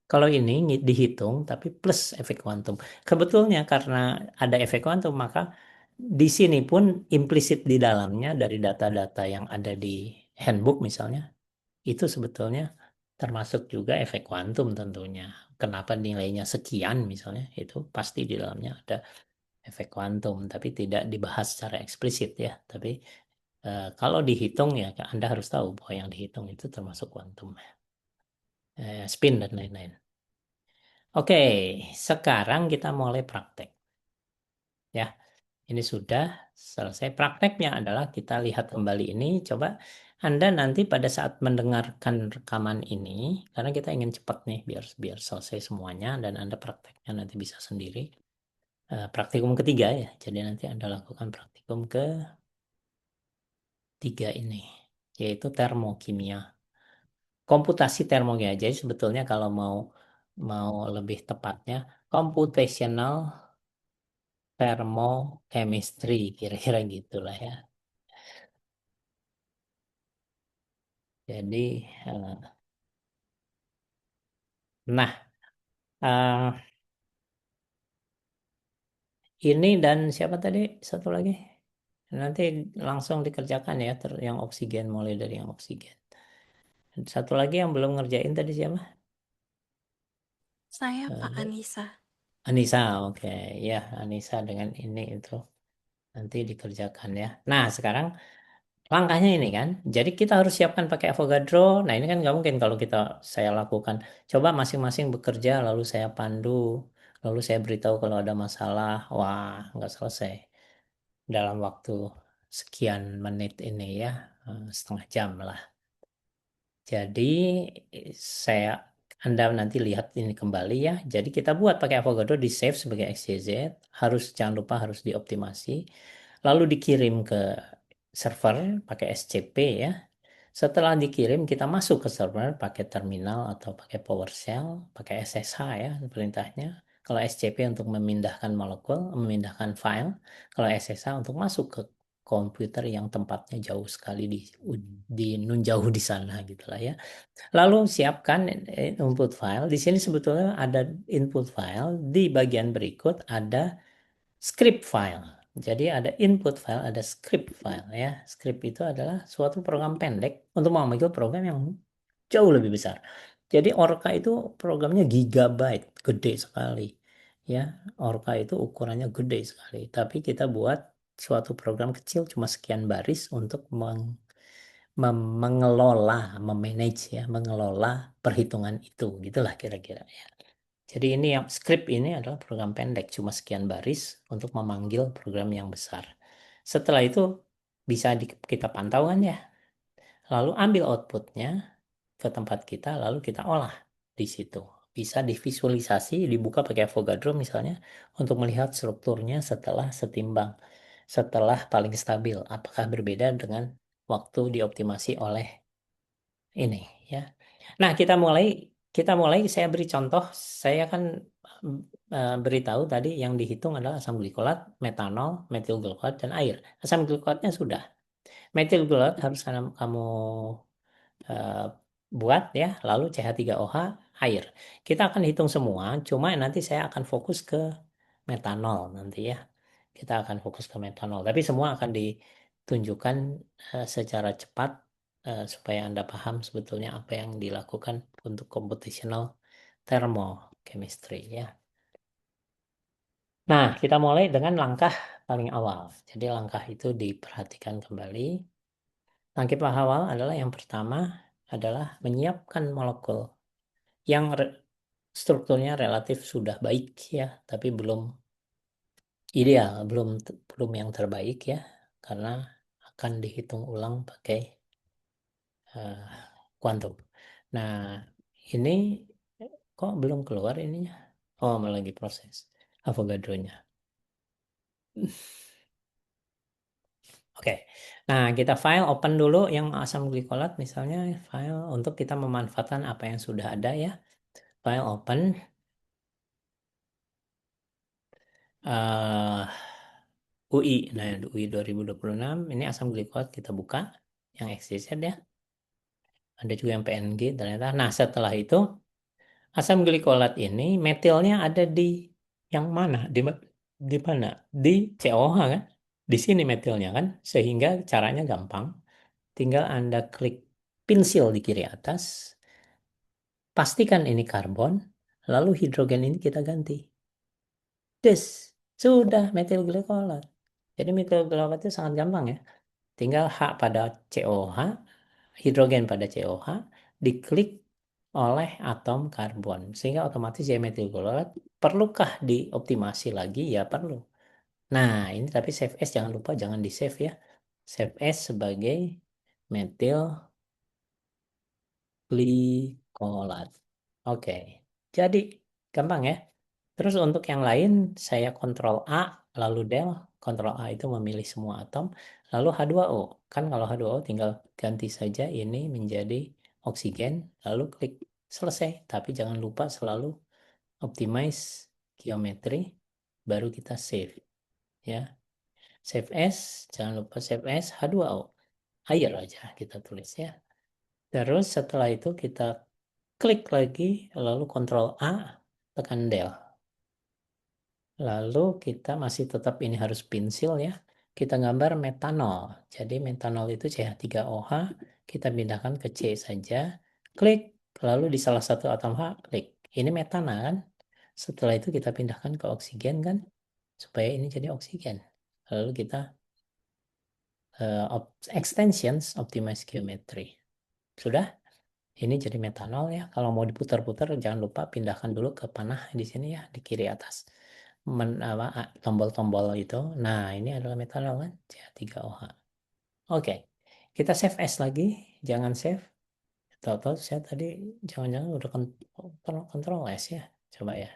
Kalau ini dihitung tapi plus efek kuantum. Sebetulnya karena ada efek kuantum maka di sini pun implisit di dalamnya dari data-data yang ada di handbook misalnya itu sebetulnya termasuk juga efek kuantum tentunya. Kenapa nilainya sekian misalnya itu pasti di dalamnya ada efek kuantum, tapi tidak dibahas secara eksplisit ya. Tapi kalau dihitung ya Anda harus tahu bahwa yang dihitung itu termasuk kuantum, spin dan lain-lain. Oke, sekarang kita mulai praktek ya. Ini sudah selesai. Prakteknya adalah kita lihat kembali ini. Coba Anda nanti pada saat mendengarkan rekaman ini, karena kita ingin cepat nih biar biar selesai semuanya dan Anda prakteknya nanti bisa sendiri. Praktikum ketiga ya. Jadi nanti Anda lakukan praktikum ketiga ini, yaitu termokimia. Komputasi termokimia. Jadi sebetulnya kalau mau mau lebih tepatnya computational thermochemistry kira-kira gitulah ya. Jadi nah ini dan siapa tadi satu lagi? Nanti langsung dikerjakan ya yang oksigen mulai dari yang oksigen. Satu lagi yang belum ngerjain tadi siapa? Saya Kak Eh, Anissa. Anissa, oke. Ya, Anissa dengan ini itu nanti dikerjakan ya. Nah, sekarang langkahnya ini kan. Jadi kita harus siapkan pakai Avogadro. Nah, ini kan nggak mungkin kalau saya lakukan. Coba masing-masing bekerja, lalu saya pandu, lalu saya beritahu kalau ada masalah. Wah, nggak selesai dalam waktu sekian menit ini ya, setengah jam lah. Jadi saya Anda nanti lihat ini kembali ya. Jadi kita buat pakai Avogadro di save sebagai XYZ. Jangan lupa harus dioptimasi. Lalu dikirim ke server pakai SCP ya. Setelah dikirim kita masuk ke server pakai terminal atau pakai PowerShell, pakai SSH ya perintahnya. Kalau SCP untuk memindahkan molekul, memindahkan file. Kalau SSH untuk masuk ke komputer yang tempatnya jauh sekali di nun jauh di sana gitulah ya. Lalu siapkan input file. Di sini sebetulnya ada input file. Di bagian berikut ada script file. Jadi ada input file, ada script file ya. Script itu adalah suatu program pendek untuk memanggil program yang jauh lebih besar. Jadi Orca itu programnya gigabyte, gede sekali. Ya, Orca itu ukurannya gede sekali. Tapi kita buat suatu program kecil cuma sekian baris untuk mengelola, memanage ya, mengelola perhitungan itu, gitulah kira-kira ya. Jadi ini yang script ini adalah program pendek, cuma sekian baris untuk memanggil program yang besar. Setelah itu bisa kita pantau kan ya, lalu ambil outputnya ke tempat kita, lalu kita olah di situ. Bisa divisualisasi, dibuka pakai Avogadro misalnya, untuk melihat strukturnya setelah setimbang, setelah paling stabil, apakah berbeda dengan waktu dioptimasi oleh ini ya. Nah, kita mulai saya beri contoh, saya kan beritahu tadi yang dihitung adalah asam glikolat, metanol, metil glikolat dan air. Asam glikolatnya sudah. Metil glikolat harus kamu eh, buat ya, lalu CH3OH air. Kita akan hitung semua, cuma nanti saya akan fokus ke metanol nanti ya. Kita akan fokus ke metanol, tapi semua akan ditunjukkan secara cepat supaya Anda paham sebetulnya apa yang dilakukan untuk computational thermochemistry ya. Nah, kita mulai dengan langkah paling awal. Jadi langkah itu diperhatikan kembali. Langkah awal adalah yang pertama adalah menyiapkan molekul yang strukturnya relatif sudah baik ya, tapi belum ideal, belum yang terbaik ya, karena akan dihitung ulang pakai eh, kuantum. Nah, ini kok belum keluar ininya? Oh, malah lagi proses Avogadro-nya. Oke, nah kita file open dulu yang asam glikolat misalnya file untuk kita memanfaatkan apa yang sudah ada ya. File open, eh UI, nah UI 2026 ini asam glikolat kita buka yang XYZ ya. Ada juga yang PNG ternyata. Nah setelah itu asam glikolat ini metilnya ada di yang mana? Di mana? Di COH kan? Di sini metilnya kan? Sehingga caranya gampang. Tinggal Anda klik pensil di kiri atas. Pastikan ini karbon. Lalu hidrogen ini kita ganti. Des, sudah metil glikolat. Jadi metil glikolat itu sangat gampang ya. Tinggal H pada COH, hidrogen pada COH, diklik oleh atom karbon. Sehingga otomatis dia metil glikolat. Perlukah dioptimasi lagi? Ya perlu. Nah, ini tapi save as jangan lupa jangan di save ya. Save as sebagai metil glikolat. Oke, jadi gampang ya. Terus untuk yang lain saya kontrol A, lalu del, kontrol A itu memilih semua atom, lalu H2O. Kan kalau H2O tinggal ganti saja ini menjadi oksigen, lalu klik selesai. Tapi jangan lupa selalu optimize geometri, baru kita save ya. Save as, jangan lupa save as H2O. Air aja kita tulis ya. Terus setelah itu kita klik lagi, lalu Ctrl A, tekan del. Lalu kita masih tetap ini harus pensil ya. Kita gambar metanol. Jadi metanol itu CH3OH, kita pindahkan ke C saja. Klik, lalu di salah satu atom H, klik. Ini metana kan? Setelah itu kita pindahkan ke oksigen kan? Supaya ini jadi oksigen. Lalu kita extensions optimize geometry. Sudah? Ini jadi metanol ya. Kalau mau diputar-putar jangan lupa pindahkan dulu ke panah di sini ya di kiri atas. Tombol-tombol itu. Nah, ini adalah metanol kan CH3OH. Oke. Kita save as lagi. Jangan save. Tahu-tahu saya tadi jangan-jangan udah kontrol S ya. Coba ya.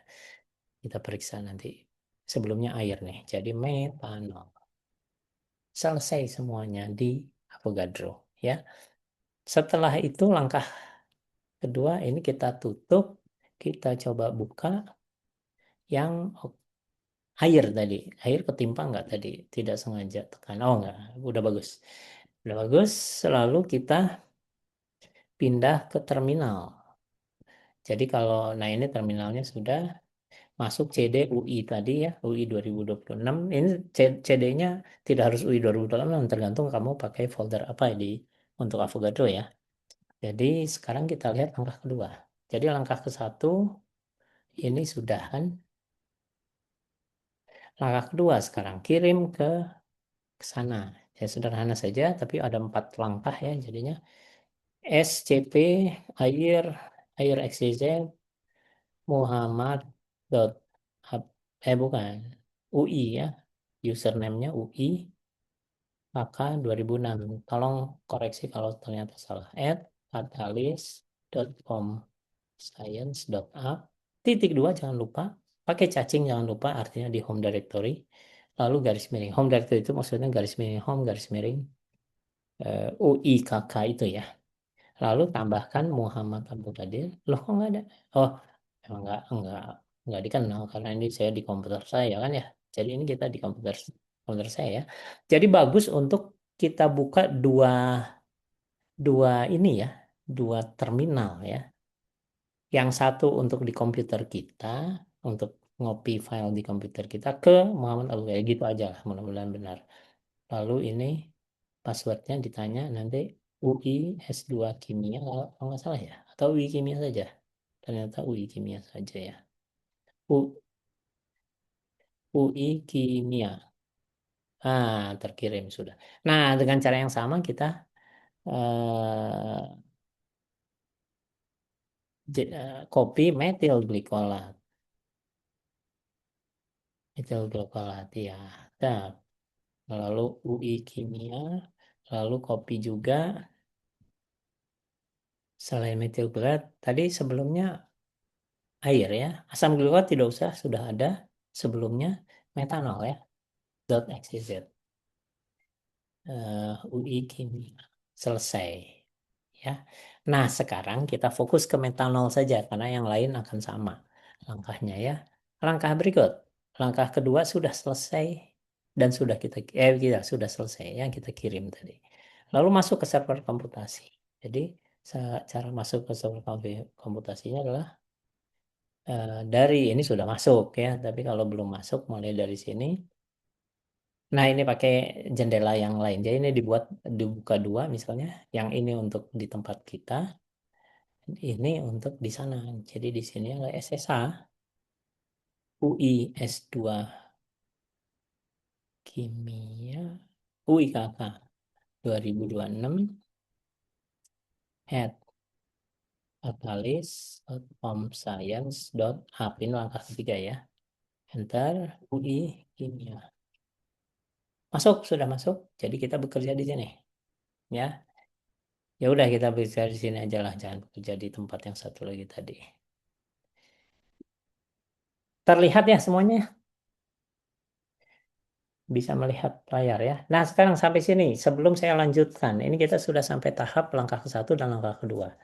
Kita periksa nanti. Sebelumnya air nih. Jadi metanol. Selesai semuanya di Avogadro ya. Setelah itu langkah kedua ini kita tutup, kita coba buka yang air tadi. Air ketimpa nggak tadi? Tidak sengaja tekan. Oh nggak, udah bagus. Udah bagus, lalu kita pindah ke terminal. Jadi kalau, nah ini terminalnya sudah masuk CD UI tadi ya, UI 2026. Ini CD-nya tidak harus UI 2026, tergantung kamu pakai folder apa di untuk Avogadro ya. Jadi sekarang kita lihat langkah kedua. Jadi langkah ke satu ini sudah kan. Langkah kedua sekarang kirim ke sana. Ya sederhana saja, tapi ada 4 langkah ya jadinya. SCP air air XYZ Muhammad dot bukan UI ya, username-nya UI maka 2006. Tolong koreksi kalau ternyata salah. @catalyst.com science.app _2 jangan lupa, pakai cacing jangan lupa, artinya di home directory, lalu garis miring. Home directory itu maksudnya garis miring home garis miring UIKK itu ya. Lalu tambahkan Muhammad Abdul Qadir. Loh kok nggak ada? Oh, emang nggak dikenal karena ini saya di komputer saya kan ya. Jadi ini kita di komputer saya ya. Jadi bagus untuk kita buka dua dua ini ya, dua terminal ya. Yang satu untuk di komputer kita, untuk ngopi file di komputer kita ke Muhammad Abu kayak gitu aja lah, mudah-mudahan benar. Lalu ini passwordnya ditanya nanti UI S2 Kimia kalau nggak salah ya, atau UI Kimia saja. Ternyata UI Kimia saja ya. UI Kimia. Terkirim sudah. Nah, dengan cara yang sama kita copy metil glikolat. Metil glikolat ya. Nah, lalu UI Kimia, lalu copy juga selain metil glikolat. Tadi sebelumnya air ya. Asam glikolat tidak usah, sudah ada sebelumnya metanol ya. .xyz. UI Kimia. Selesai. Ya. Nah, sekarang kita fokus ke metanol saja karena yang lain akan sama langkahnya ya. Langkah berikut, langkah kedua sudah selesai dan kita sudah selesai yang kita kirim tadi. Lalu masuk ke server komputasi. Jadi cara masuk ke server komputasinya adalah dari ini sudah masuk ya, tapi kalau belum masuk mulai dari sini. Nah, ini pakai jendela yang lain. Jadi ini dibuka dua misalnya, yang ini untuk di tempat kita, ini untuk di sana. Jadi di sini ada SSH, UI S2 Kimia, UIKK 2026 at atalis.homescience.app ini langkah ketiga ya. Enter UI Kimia. Masuk, sudah masuk. Jadi kita bekerja di sini ya. Ya udah kita bekerja di sini aja lah, jangan bekerja di tempat yang satu lagi tadi. Terlihat ya semuanya, bisa melihat layar ya. Nah, sekarang sampai sini. Sebelum saya lanjutkan, ini kita sudah sampai tahap langkah ke satu dan langkah kedua.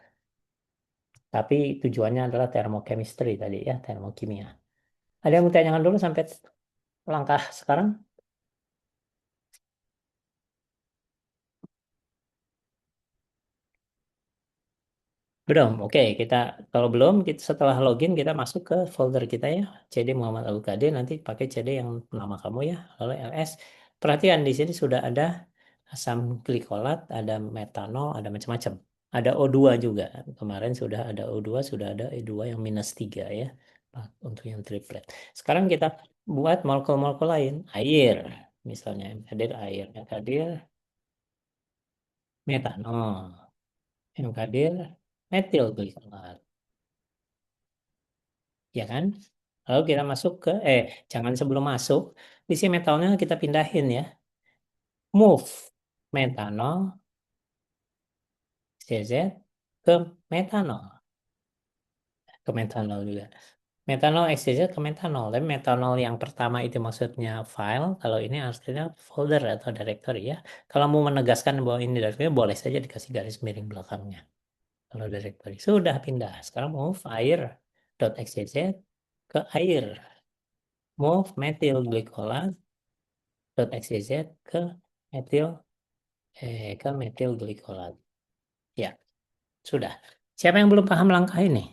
Tapi tujuannya adalah termochemistry tadi ya, termokimia. Ada yang mau tanyakan dulu sampai langkah sekarang? Belum. Oke, kita kalau belum, kita setelah login kita masuk ke folder kita ya, CD Muhammad Al Qadir, nanti pakai CD yang nama kamu ya, lalu LS. Perhatian di sini sudah ada asam glikolat, ada metanol, ada macam-macam. Ada O2 juga. Kemarin sudah ada O2, sudah ada E2 yang -3 ya. Untuk yang triplet. Sekarang kita buat molekul-molekul lain. Air. Misalnya yang hadir air. Yang hadir metanol. Yang hadir metil glikolat. Ya kan? Lalu kita masuk ke, jangan sebelum masuk. Di sini metalnya kita pindahin ya. Move metanol, CZ ke metanol. Ke metanol juga. Metanol XYZ ke metanol. Tapi metanol yang pertama itu maksudnya file. Kalau ini artinya folder atau directory ya. Kalau mau menegaskan bahwa ini directory, boleh saja dikasih garis miring belakangnya. Kalau directory. Sudah pindah. Sekarang move air.xyz ke air. Move methyl glycolat.xyz ke metil ke metil glikolat. Ya, sudah. Siapa yang belum paham langkah ini?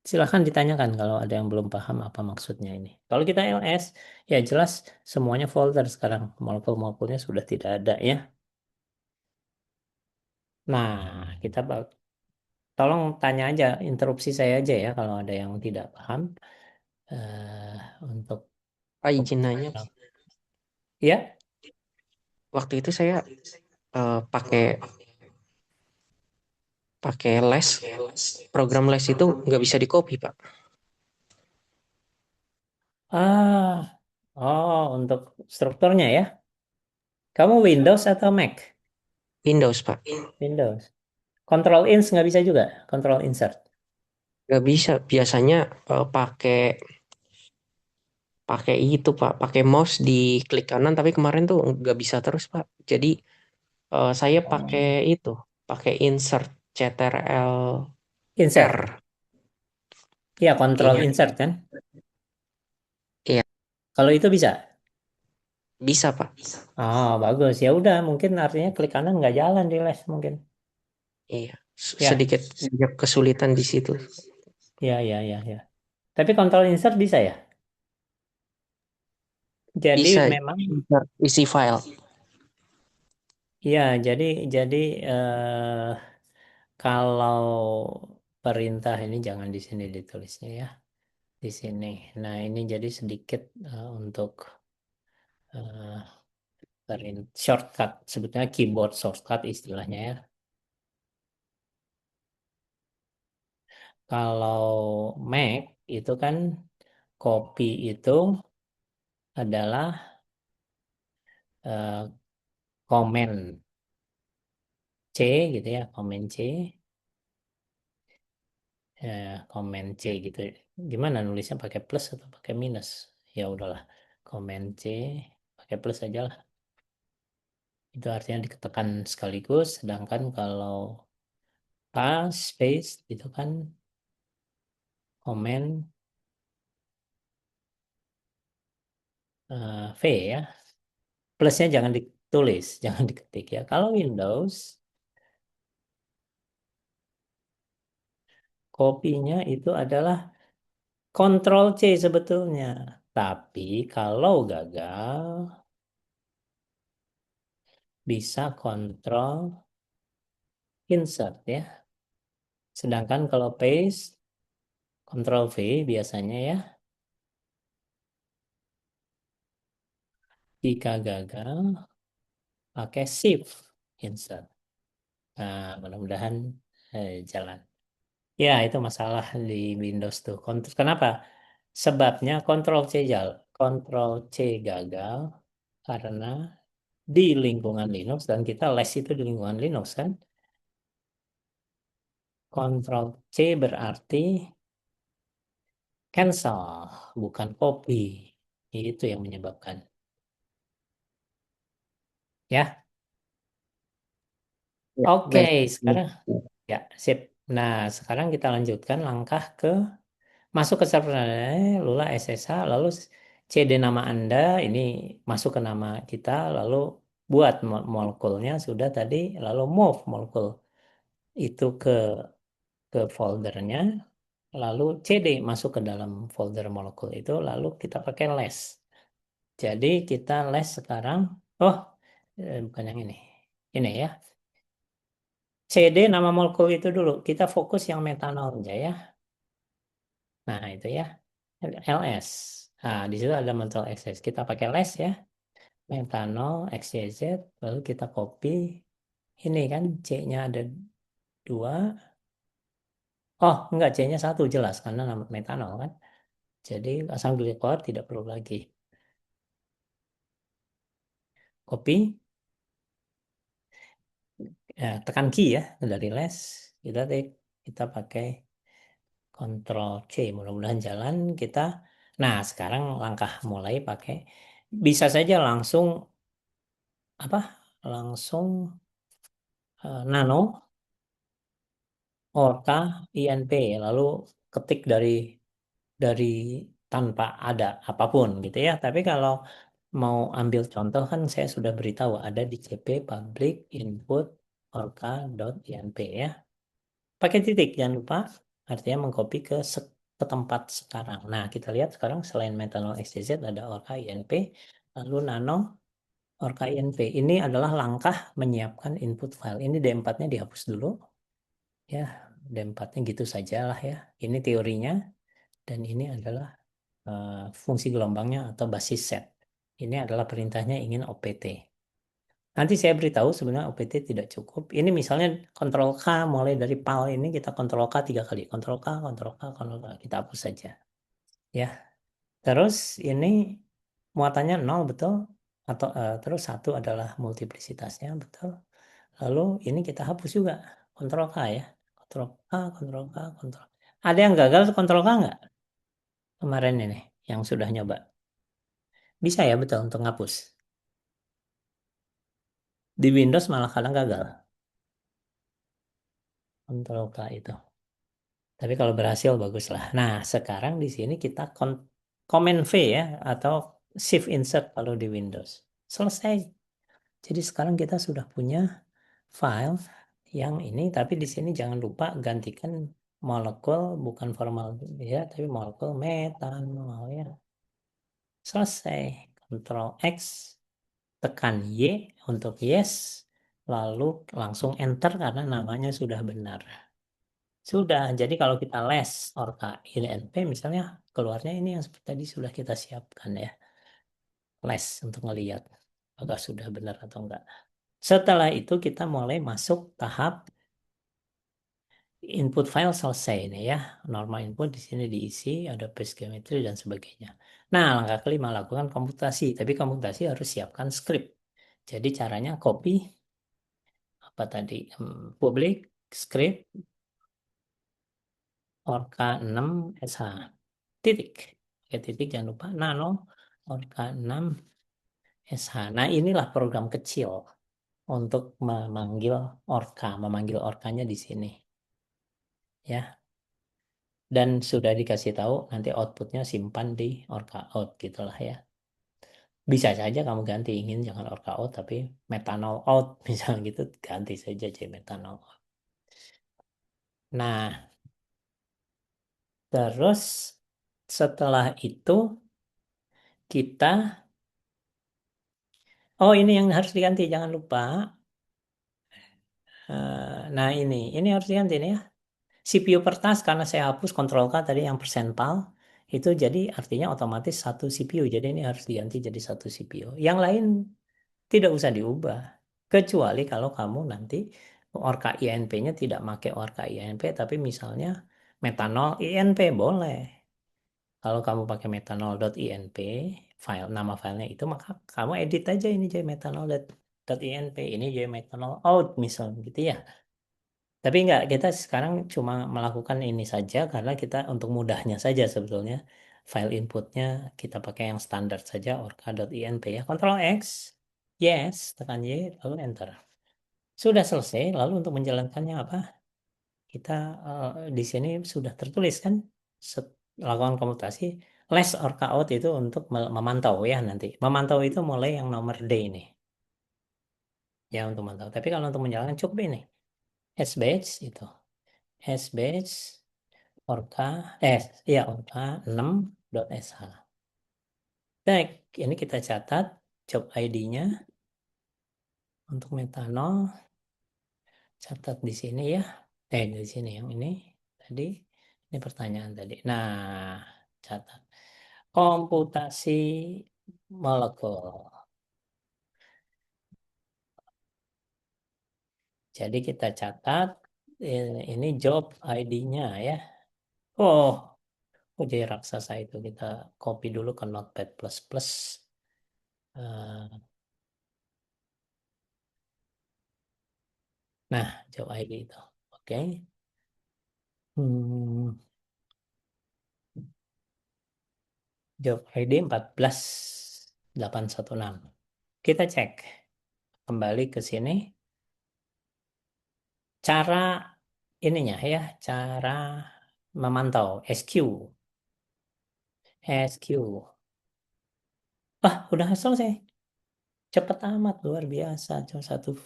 Silahkan ditanyakan kalau ada yang belum paham apa maksudnya ini. Kalau kita LS, ya jelas semuanya folder sekarang. Molekul-molekulnya sudah tidak ada ya. Nah, tolong tanya aja, interupsi saya aja ya kalau ada yang tidak paham. Untuk Pak izin nanya, ya, waktu itu saya pakai pakai les, program les itu nggak bisa di copy Pak. untuk strukturnya ya. Kamu Windows atau Mac? Windows Pak, Windows. Control ins nggak bisa juga. Control insert. nggak bisa. Biasanya pakai pakai itu Pak, pakai mouse di klik kanan, tapi kemarin tuh nggak bisa terus Pak. Jadi saya pakai itu, pakai insert CTRL R, Insert. Ya, control iya insert kan. iya Kalau itu bisa. bisa Pak. Bagus. Ya udah, mungkin artinya klik kanan nggak jalan di les mungkin. Iya. Ya, sedikit banyak kesulitan di situ. ya, ya, ya, ya. Tapi kontrol insert bisa ya. Jadi Bisa memang insert isi file. ya, jadi kalau perintah ini jangan di sini ditulisnya ya, di sini. Nah, ini jadi sedikit untuk shortcut, sebetulnya keyboard shortcut istilahnya ya. Kalau Mac itu kan copy itu adalah komen C gitu ya, komen C, komen C gitu. Gimana nulisnya pakai plus atau pakai minus? Ya udahlah, komen C pakai plus aja lah. Itu artinya diketekan sekaligus, sedangkan kalau pas space itu kan komen V ya. Plusnya jangan ditulis, jangan diketik ya. Kalau Windows, kopinya itu adalah Ctrl C sebetulnya. Tapi kalau gagal, bisa Ctrl Insert ya. Sedangkan kalau paste, Ctrl V biasanya ya. Jika gagal, pakai Shift Insert. Nah, mudah-mudahan jalan. Ya, itu masalah di Windows tuh. Kenapa? Sebabnya Ctrl C gagal karena di lingkungan Linux dan kita les itu di lingkungan Linux kan. Ctrl C berarti cancel, bukan copy. Itu yang menyebabkan. Ya, Ya, oke, baik. sekarang ya sip. Nah, sekarang kita lanjutkan langkah ke masuk ke server Lula SSH, lalu CD nama Anda ini masuk ke nama kita, lalu buat molekulnya sudah tadi, lalu move molekul itu ke foldernya, lalu CD masuk ke dalam folder molekul itu, lalu kita pakai les. Jadi kita les sekarang, oh bukan yang ini, ini ya. CD nama molekul itu dulu, kita fokus yang metanol aja ya. Nah itu ya, LS. Nah di situ ada mental access. Kita pakai les ya, metanol XYZ, lalu kita copy. Ini kan C-nya ada dua. Oh enggak, C-nya satu jelas karena nama metanol kan. Jadi asam glikol tidak perlu lagi. Copy, tekan key ya dari les. Kita pakai Ctrl C, mudah-mudahan jalan kita. Nah, sekarang langkah mulai pakai bisa saja langsung apa? Langsung nano orka INP lalu ketik dari tanpa ada apapun gitu ya. Tapi kalau mau ambil contoh kan saya sudah beritahu ada di CP public input orka.inp ya. Pakai titik, jangan lupa. Artinya mengcopy ke tempat sekarang. Nah, kita lihat sekarang selain metanol XYZ ada orca INP, lalu nano orca INP. Ini adalah langkah menyiapkan input file. Ini D4-nya dihapus dulu. Ya, D4-nya gitu saja lah ya. Ini teorinya, dan ini adalah fungsi gelombangnya atau basis set. Ini adalah perintahnya ingin OPT. Nanti saya beritahu sebenarnya OPT tidak cukup. Ini misalnya Ctrl K mulai dari PAL ini kita Ctrl K 3 kali. Ctrl K, Ctrl K, Ctrl K. Kita hapus saja. Ya. Terus ini muatannya 0 betul. Atau terus satu adalah multiplisitasnya betul. Lalu ini kita hapus juga. Ctrl K ya. Ctrl K, Ctrl K, Ctrl. Ada yang gagal Ctrl K nggak? Kemarin ini yang sudah nyoba. Bisa ya betul untuk ngapus. Di Windows malah kadang gagal. Ctrl K itu. Tapi kalau berhasil baguslah. Nah, sekarang di sini kita Command V ya atau Shift Insert kalau di Windows. Selesai. Jadi sekarang kita sudah punya file yang ini, tapi di sini jangan lupa gantikan molekul bukan formal ya, tapi molekul metanol ya. Selesai. Ctrl X, tekan Y untuk yes, lalu langsung enter karena namanya sudah benar. Sudah, jadi kalau kita les orka INP misalnya keluarnya ini yang seperti tadi sudah kita siapkan ya. Les untuk ngelihat apakah sudah benar atau enggak. Setelah itu kita mulai masuk tahap input file selesai nih ya. Normal input di sini diisi, ada base geometry dan sebagainya. Nah, langkah kelima lakukan komputasi, tapi komputasi harus siapkan script. Jadi caranya copy apa tadi? Public script orka 6 SH titik. Oke, titik jangan lupa nano orka 6 SH. Nah, inilah program kecil untuk memanggil orka, memanggil orkanya di sini ya. Dan sudah dikasih tahu nanti outputnya simpan di orca out gitulah ya. Bisa saja kamu ganti ingin jangan orca out tapi methanol out misalnya gitu ganti saja jadi methanol out. Nah, terus setelah itu kita oh ini yang harus diganti jangan lupa. Nah ini harus diganti nih ya. CPU per task karena saya hapus Ctrl K tadi yang persental itu jadi artinya otomatis satu CPU. Jadi ini harus diganti jadi satu CPU. Yang lain tidak usah diubah. Kecuali kalau kamu nanti Orca INP-nya tidak pakai Orca INP tapi misalnya metanol INP boleh. Kalau kamu pakai metanol.inp file nama filenya itu maka kamu edit aja ini jadi metanol.inp ini jadi metanol out misalnya gitu ya. Tapi enggak, kita sekarang cuma melakukan ini saja karena kita untuk mudahnya saja sebetulnya. File inputnya kita pakai yang standar saja, orca.inp ya. Ctrl X, yes, tekan Y, lalu enter. Sudah selesai, lalu untuk menjalankannya apa? Kita di sini sudah tertulis kan, lakukan komutasi. Les orca out itu untuk memantau ya nanti. Memantau itu mulai yang nomor D ini. Ya untuk memantau. Tapi kalau untuk menjalankan cukup ini. SBatch itu. SBatch Orca, ya Orca 6.sh. Baik, ini kita catat job ID-nya untuk metanol. Catat di sini ya. Di sini yang ini tadi. Ini pertanyaan tadi. Nah, catat. Komputasi molekul. Jadi kita catat ini job ID-nya ya. Oh, jadi raksasa itu kita copy dulu ke Notepad++. Eh, Nah, job ID itu. Oke. Hmm, job ID 14816. Kita cek kembali ke sini. Cara ininya ya, cara memantau SQ. SQ. Wah, udah selesai. Cepet amat, luar biasa. Cuma satu.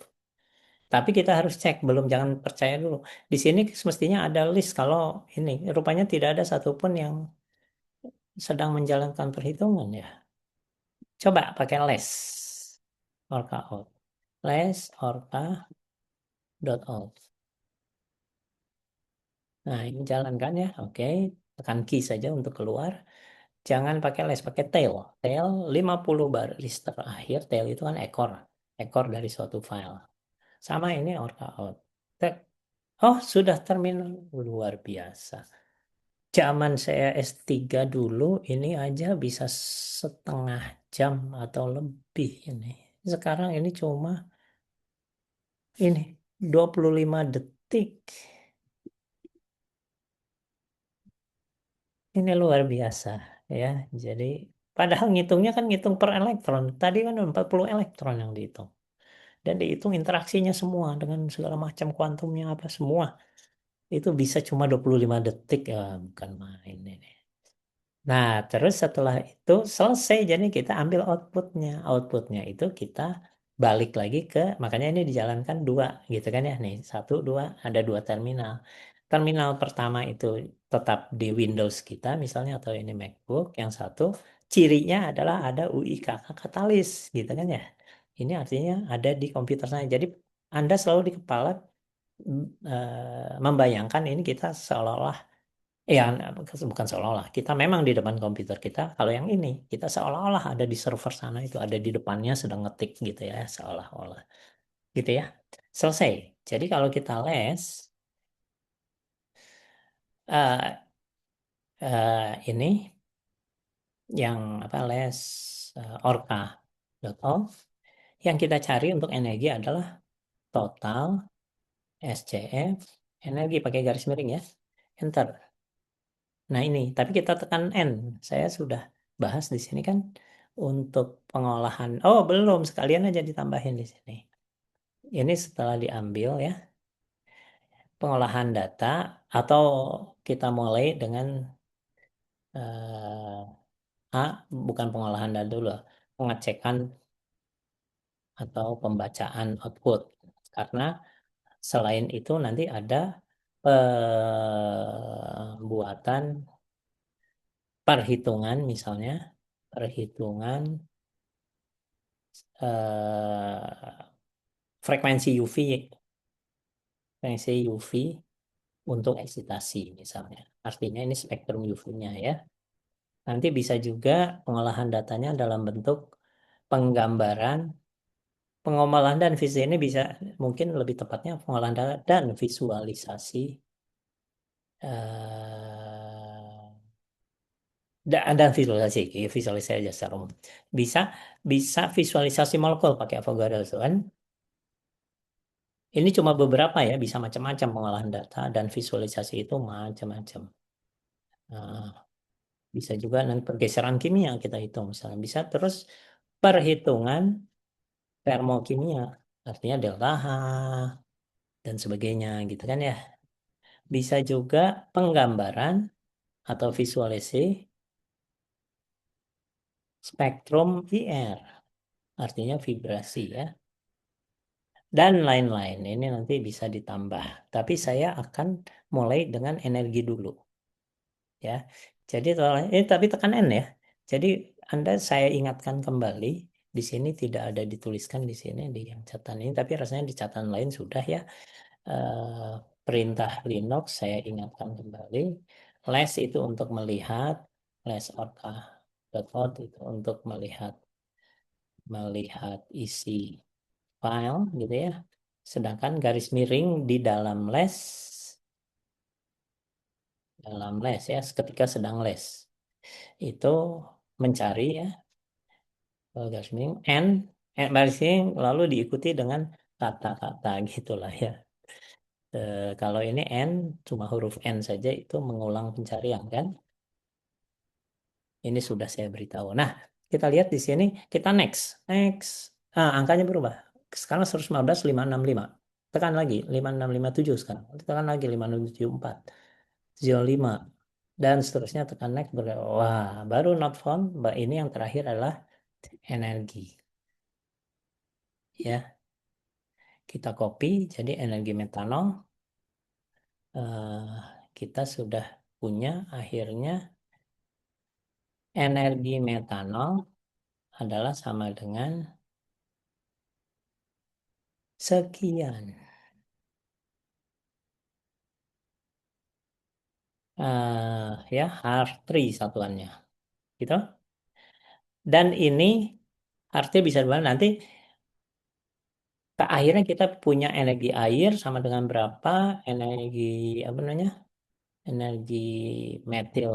Tapi kita harus cek, belum jangan percaya dulu. Di sini semestinya ada list kalau ini. Rupanya tidak ada satupun yang sedang menjalankan perhitungan ya. Coba pakai less. Orca out. Less orca dot out. Nah, ini jalankan ya. Oke. Tekan key saja untuk keluar. Jangan pakai less, pakai tail. Tail 50 baris terakhir. Tail itu kan ekor. Ekor dari suatu file. Sama ini orca out. Tek. Oh, sudah terminal. Luar biasa. Zaman saya S3 dulu, ini aja bisa setengah jam atau lebih ini. Sekarang ini cuma ini 25 detik. Ini luar biasa ya. Jadi padahal ngitungnya kan ngitung per elektron. Tadi kan 40 elektron yang dihitung. Dan dihitung interaksinya semua dengan segala macam kuantumnya apa semua. Itu bisa cuma 25 detik ya, bukan main ini. Nah, terus setelah itu selesai jadi kita ambil outputnya. Outputnya itu kita balik lagi ke, makanya ini dijalankan dua gitu kan ya, nih satu dua, ada dua terminal. Terminal pertama itu tetap di Windows kita misalnya, atau ini MacBook. Yang satu cirinya adalah ada UIKK Katalis gitu kan ya. Ini artinya ada di komputer saya. Jadi Anda selalu di kepala membayangkan ini kita seolah-olah, ya bukan seolah-olah, kita memang di depan komputer kita. Kalau yang ini kita seolah-olah ada di server sana, itu ada di depannya sedang ngetik gitu ya, seolah-olah gitu ya. Selesai. Jadi kalau kita les eh, ini yang apa, les orca.org, yang kita cari untuk energi adalah total SCF energi pakai garis miring ya. Enter. Nah ini, tapi kita tekan N. Saya sudah bahas di sini kan untuk pengolahan. Oh belum, sekalian aja ditambahin di sini. Ini setelah diambil ya, pengolahan data, atau kita mulai dengan A, bukan pengolahan data dulu, pengecekan atau pembacaan output. Karena selain itu nanti ada pembuatan perhitungan, misalnya perhitungan eh, frekuensi UV, frekuensi UV untuk eksitasi misalnya. Artinya ini spektrum UV-nya ya. Nanti bisa juga pengolahan datanya dalam bentuk penggambaran, pengolahan dan visi ini bisa, mungkin lebih tepatnya pengolahan data dan visualisasi, eh, dan visualisasi, visualisasi aja secara umum. Bisa bisa visualisasi molekul pakai Avogadro kan. Ini cuma beberapa ya, bisa macam-macam pengolahan data dan visualisasi itu macam-macam. Nah, bisa juga nanti pergeseran kimia kita hitung misalnya. Bisa terus perhitungan termokimia, artinya delta H dan sebagainya gitu kan ya. Bisa juga penggambaran atau visualisasi spektrum IR, artinya vibrasi ya. Dan lain-lain. Ini nanti bisa ditambah. Tapi saya akan mulai dengan energi dulu ya. Jadi ini tapi tekan N ya. Jadi Anda, saya ingatkan kembali, di sini tidak ada dituliskan di sini di yang catatan ini, tapi rasanya di catatan lain sudah ya. Eh, Perintah Linux saya ingatkan kembali. Les itu untuk melihat, les orca.org itu untuk melihat melihat isi file gitu ya. Sedangkan garis miring di dalam les ya, ketika sedang les itu mencari ya, garis miring n, garis miring lalu diikuti dengan kata-kata gitulah ya. Kalau ini n cuma huruf n saja itu mengulang pencarian kan. Ini sudah saya beritahu. Nah, kita lihat di sini, kita next, next. Angkanya berubah. Sekarang 115, 565. Tekan lagi 5657 sekarang. Tekan lagi 5674, 05, dan seterusnya, tekan next. Wah, baru not found. Ini yang terakhir adalah energi. Ya, kita copy jadi energi metanol. eh, kita sudah punya akhirnya energi metanol adalah sama dengan sekian. Ya, R3 satuannya. Gitu. Dan ini artinya bisa dibilang nanti akhirnya kita punya energi air sama dengan berapa, energi apa namanya? Energi metil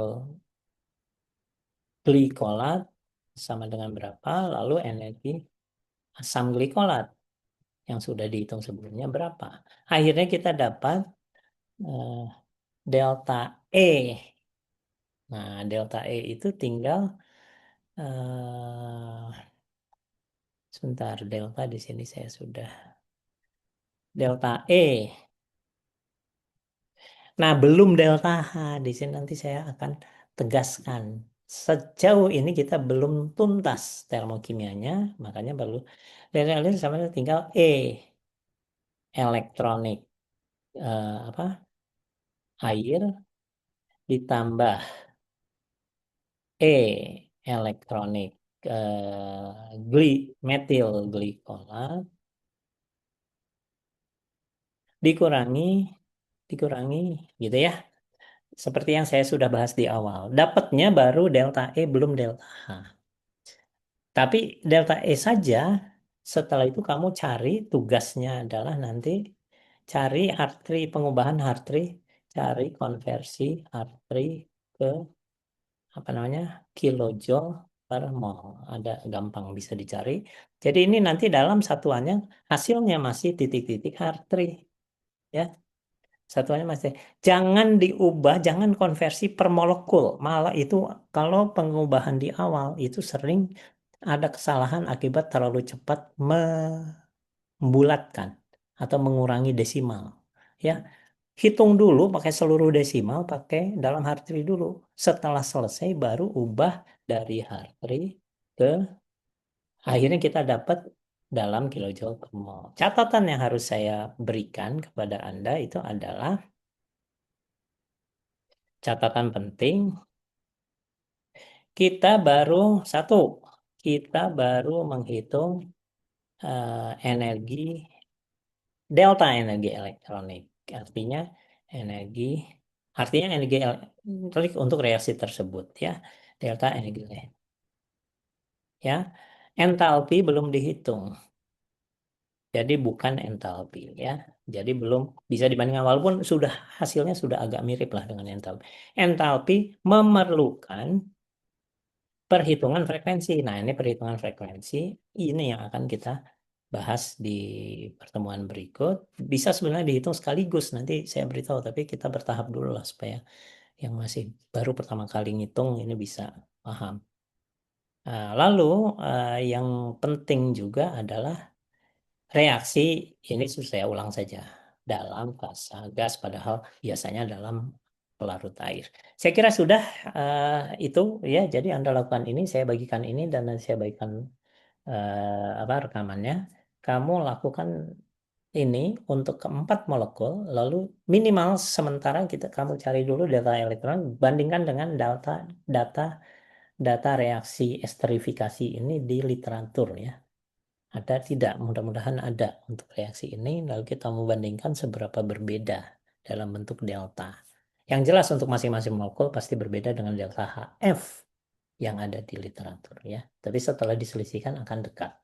glikolat sama dengan berapa, lalu energi asam glikolat yang sudah dihitung sebelumnya berapa. Akhirnya kita dapat eh, delta E. Nah, delta E itu tinggal sebentar, delta di sini saya sudah delta E. Nah, belum delta H. Di sini nanti saya akan tegaskan sejauh ini kita belum tuntas termokimianya, makanya baru dari sama tinggal elektronik, apa, air ditambah elektronik, metil glikolat dikurangi dikurangi gitu ya. Seperti yang saya sudah bahas di awal. Dapatnya baru delta E, belum delta H. Tapi delta E saja, setelah itu kamu cari, tugasnya adalah nanti cari heart rate, pengubahan heart rate, cari konversi heart rate ke apa namanya, kilojoule per mol. Ada, gampang bisa dicari. Jadi ini nanti dalam satuannya hasilnya masih titik-titik heart rate, ya. Satuannya masih. Jangan diubah, jangan konversi per molekul. Malah itu kalau pengubahan di awal itu sering ada kesalahan akibat terlalu cepat membulatkan atau mengurangi desimal. Ya, hitung dulu pakai seluruh desimal, pakai dalam Hartree dulu. Setelah selesai baru ubah dari Hartree ke, akhirnya kita dapat dalam kilojoule per mol. Catatan yang harus saya berikan kepada Anda itu adalah catatan penting, kita baru satu, kita baru menghitung energi, delta energi elektronik. Artinya energi, energi elektronik untuk reaksi tersebut, ya. Delta energi, ya. Entalpi belum dihitung. Jadi bukan entalpi, ya. Jadi belum bisa dibandingkan, walaupun sudah hasilnya sudah agak mirip lah dengan entalpi. Entalpi memerlukan perhitungan frekuensi. Nah, ini perhitungan frekuensi ini yang akan kita bahas di pertemuan berikut. Bisa sebenarnya dihitung sekaligus, nanti saya beritahu, tapi kita bertahap dulu lah supaya yang masih baru pertama kali ngitung ini bisa paham. Nah, lalu yang penting juga adalah reaksi, ini sudah saya ulang saja, dalam fasa gas, padahal biasanya dalam pelarut air. Saya kira sudah, itu ya. Jadi Anda lakukan ini, saya bagikan ini, dan nanti saya bagikan apa, rekamannya. Kamu lakukan ini untuk keempat molekul, lalu minimal sementara kamu cari dulu data elektron, bandingkan dengan data data data reaksi esterifikasi ini di literatur, ya. Ada tidak? Mudah-mudahan ada untuk reaksi ini. Lalu kita membandingkan seberapa berbeda dalam bentuk delta. Yang jelas untuk masing-masing molekul pasti berbeda dengan delta HF yang ada di literatur, ya. Tapi setelah diselisihkan akan dekat.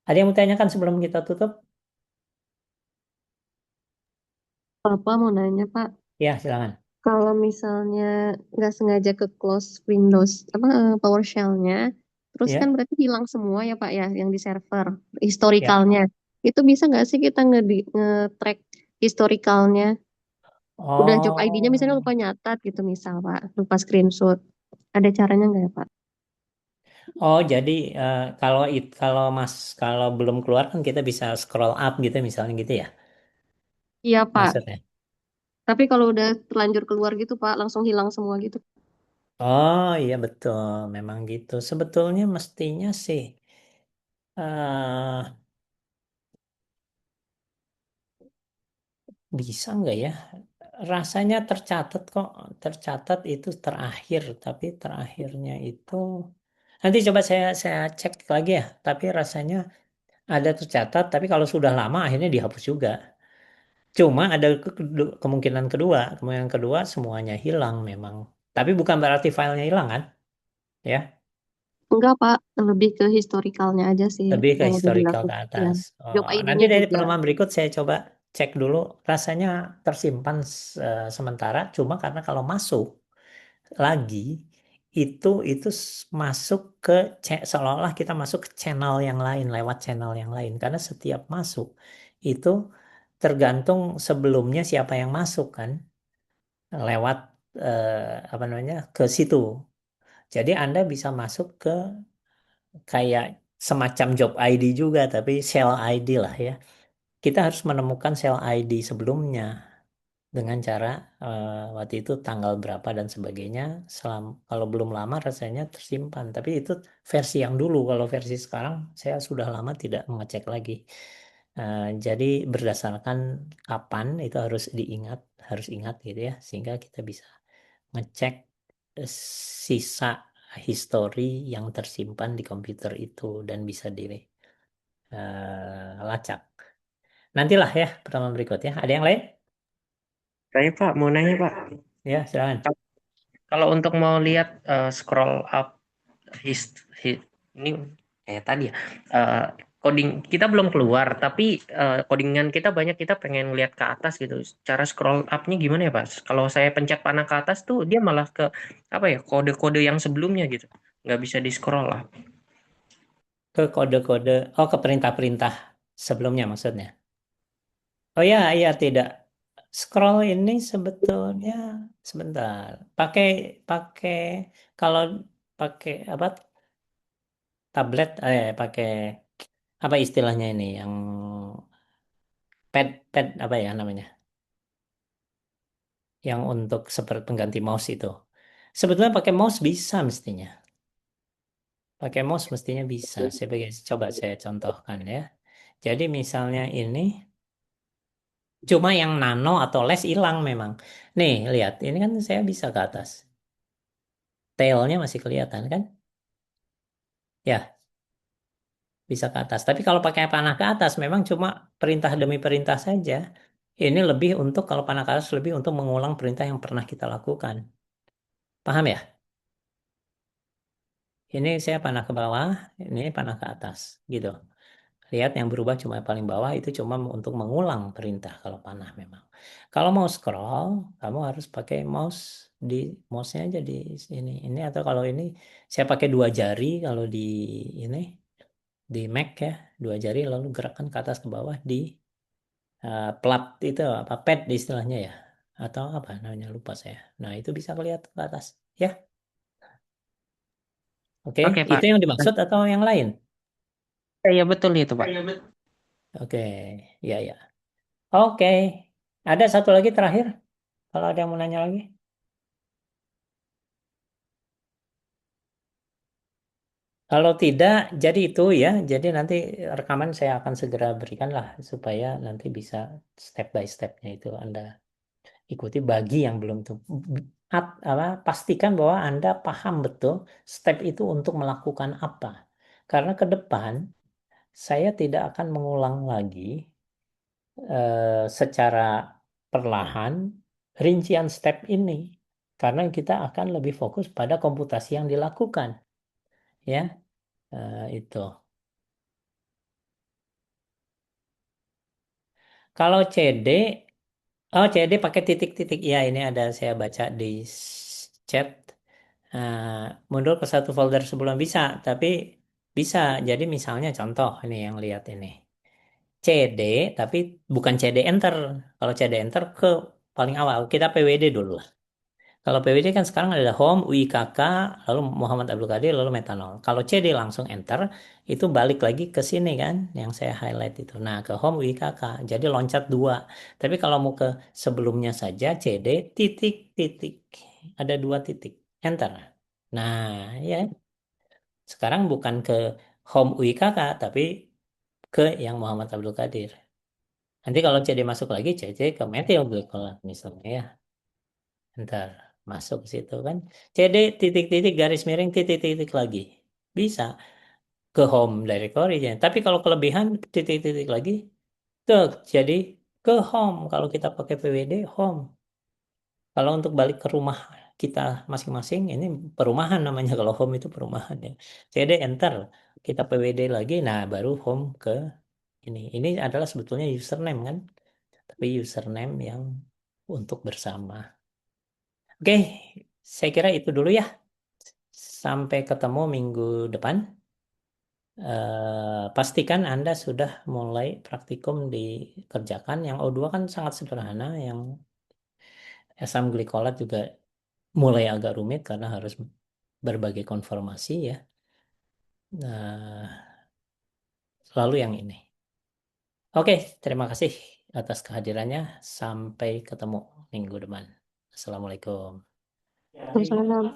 Ada yang mau tanyakan sebelum kita tutup? Bapak mau nanya, Pak, Ya, silakan. kalau misalnya nggak sengaja ke close Windows, apa PowerShell-nya, terus kan Ya, berarti hilang semua ya, Pak, ya, yang di server, ya. historikalnya. Itu bisa nggak sih kita nge-track historikalnya? Udah job ID-nya misalnya Oh, lupa nyatat gitu misal, Pak, lupa screenshot. Ada caranya nggak ya, Pak? oh, jadi kalau belum keluar kan kita bisa scroll up gitu misalnya gitu ya, Iya, Pak. maksudnya. Tapi kalau udah terlanjur keluar gitu, Pak, langsung hilang semua gitu. Oh iya betul, memang gitu. Sebetulnya mestinya sih eh bisa nggak ya? Rasanya tercatat kok, tercatat itu terakhir, tapi terakhirnya itu nanti coba saya cek lagi ya. Tapi rasanya ada tercatat, tapi kalau sudah lama akhirnya dihapus juga. Cuma ada kemungkinan kedua semuanya hilang memang. Tapi bukan berarti filenya hilang kan, ya. Enggak, Pak. Lebih ke historikalnya aja sih Lebih ke yang udah historical ke dilakukan. Ya. atas. Job Oh, nanti ID-nya dari juga. pertemuan berikut saya coba cek dulu. Rasanya tersimpan sementara. Cuma karena kalau masuk lagi masuk ke seolah-olah kita masuk ke channel yang lain, lewat channel yang lain. Karena setiap masuk itu tergantung sebelumnya siapa yang masuk kan, lewat apa namanya, ke situ. Jadi Anda bisa masuk ke kayak semacam job ID juga, tapi sel ID lah, ya. Kita harus menemukan sel ID sebelumnya. dengan cara waktu itu tanggal berapa dan sebagainya. Kalau belum lama rasanya tersimpan, tapi itu versi yang dulu. Kalau versi sekarang saya sudah lama tidak mengecek lagi. Jadi berdasarkan kapan itu harus ingat gitu ya, sehingga kita bisa ngecek eh, sisa histori yang tersimpan di komputer itu dan bisa dilacak. Nantilah ya pertemuan berikutnya. Ada yang lain? Saya Pak mau nanya Pak, Ya, silakan. kalau untuk mau lihat scroll up his, hi- ini kayak tadi ya, eh, coding kita belum keluar tapi codingan kita banyak, kita pengen lihat ke atas gitu. Cara scroll upnya gimana ya Pak? Kalau saya pencet panah ke atas tuh dia malah ke apa ya, kode-kode yang sebelumnya gitu, nggak bisa di scroll up. Ke kode-kode, oh ke perintah-perintah sebelumnya maksudnya. Oh ya, iya tidak. Scroll ini sebetulnya sebentar. Pakai pakai kalau pakai apa tablet pakai apa istilahnya ini yang pad apa ya namanya? Yang untuk seperti pengganti mouse itu. Sebetulnya pakai mouse bisa mestinya. Pakai mouse mestinya bisa. Coba saya contohkan ya. Jadi misalnya ini cuma yang nano atau les hilang memang. Nih, lihat. Ini kan saya bisa ke atas. Tailnya masih kelihatan kan? Ya, bisa ke atas. Tapi kalau pakai panah ke atas memang cuma perintah demi perintah saja. Ini lebih untuk kalau panah ke atas lebih untuk mengulang perintah yang pernah kita lakukan. Paham ya? Ini saya panah ke bawah, ini panah ke atas, gitu. Lihat yang berubah cuma paling bawah itu cuma untuk mengulang perintah kalau panah memang. Kalau mau scroll, kamu harus pakai mouse-nya aja di sini. Ini atau kalau ini saya pakai dua jari kalau ini di Mac ya, dua jari lalu gerakkan ke atas ke bawah di plat itu apa pad di istilahnya ya. Atau apa namanya lupa saya. Nah, itu bisa kelihatan ke atas. Ya, oke. Oke Itu Pak. yang dimaksud atau yang lain? Iya betul itu Pak. Oke, ya ya. Oke. Ada satu lagi terakhir. Kalau ada yang mau nanya lagi. Kalau tidak, jadi itu ya. Jadi nanti rekaman saya akan segera berikan lah supaya nanti bisa step by stepnya itu Anda ikuti bagi yang belum tuh. Pastikan bahwa Anda paham betul step itu untuk melakukan apa. Karena ke depan saya tidak akan mengulang lagi secara perlahan rincian step ini. Karena kita akan lebih fokus pada komputasi yang dilakukan. Ya, itu. Kalau CD, oh CD pakai titik-titik. Ya, ini ada saya baca di chat. Nah, mundur ke satu folder sebelum bisa, tapi bisa. Jadi misalnya contoh ini yang lihat ini. CD, tapi bukan CD enter. Kalau CD enter ke paling awal, kita PWD dulu. Kalau PWD kan sekarang ada Home, UIKK, lalu Muhammad Abdul Qadir, lalu Metanol. Kalau CD langsung enter, itu balik lagi ke sini kan, yang saya highlight itu. Nah, ke Home UIKK, jadi loncat dua. Tapi kalau mau ke sebelumnya saja, CD titik titik, ada dua titik, enter. Nah, ya, sekarang bukan ke Home UIKK, tapi ke yang Muhammad Abdul Qadir. Nanti kalau CD masuk lagi, CD ke Metil Glycolate misalnya ya. Ntar masuk ke situ kan. CD titik-titik garis miring titik-titik lagi. Bisa ke home directory ya. Tapi kalau kelebihan titik-titik lagi tuh jadi ke home kalau kita pakai PWD home. Kalau untuk balik ke rumah kita masing-masing ini perumahan namanya kalau home itu perumahan ya. CD enter kita PWD lagi nah baru home ke ini. Ini adalah sebetulnya username kan. Tapi username yang untuk bersama. Oke, saya kira itu dulu ya. Sampai ketemu minggu depan. Pastikan Anda sudah mulai praktikum dikerjakan. Yang O2 kan sangat sederhana. Yang asam glikolat juga mulai agak rumit karena harus berbagai konformasi ya. Nah, lalu yang ini. Oke, terima kasih atas kehadirannya. Sampai ketemu. minggu depan. Assalamualaikum. Sama-sama.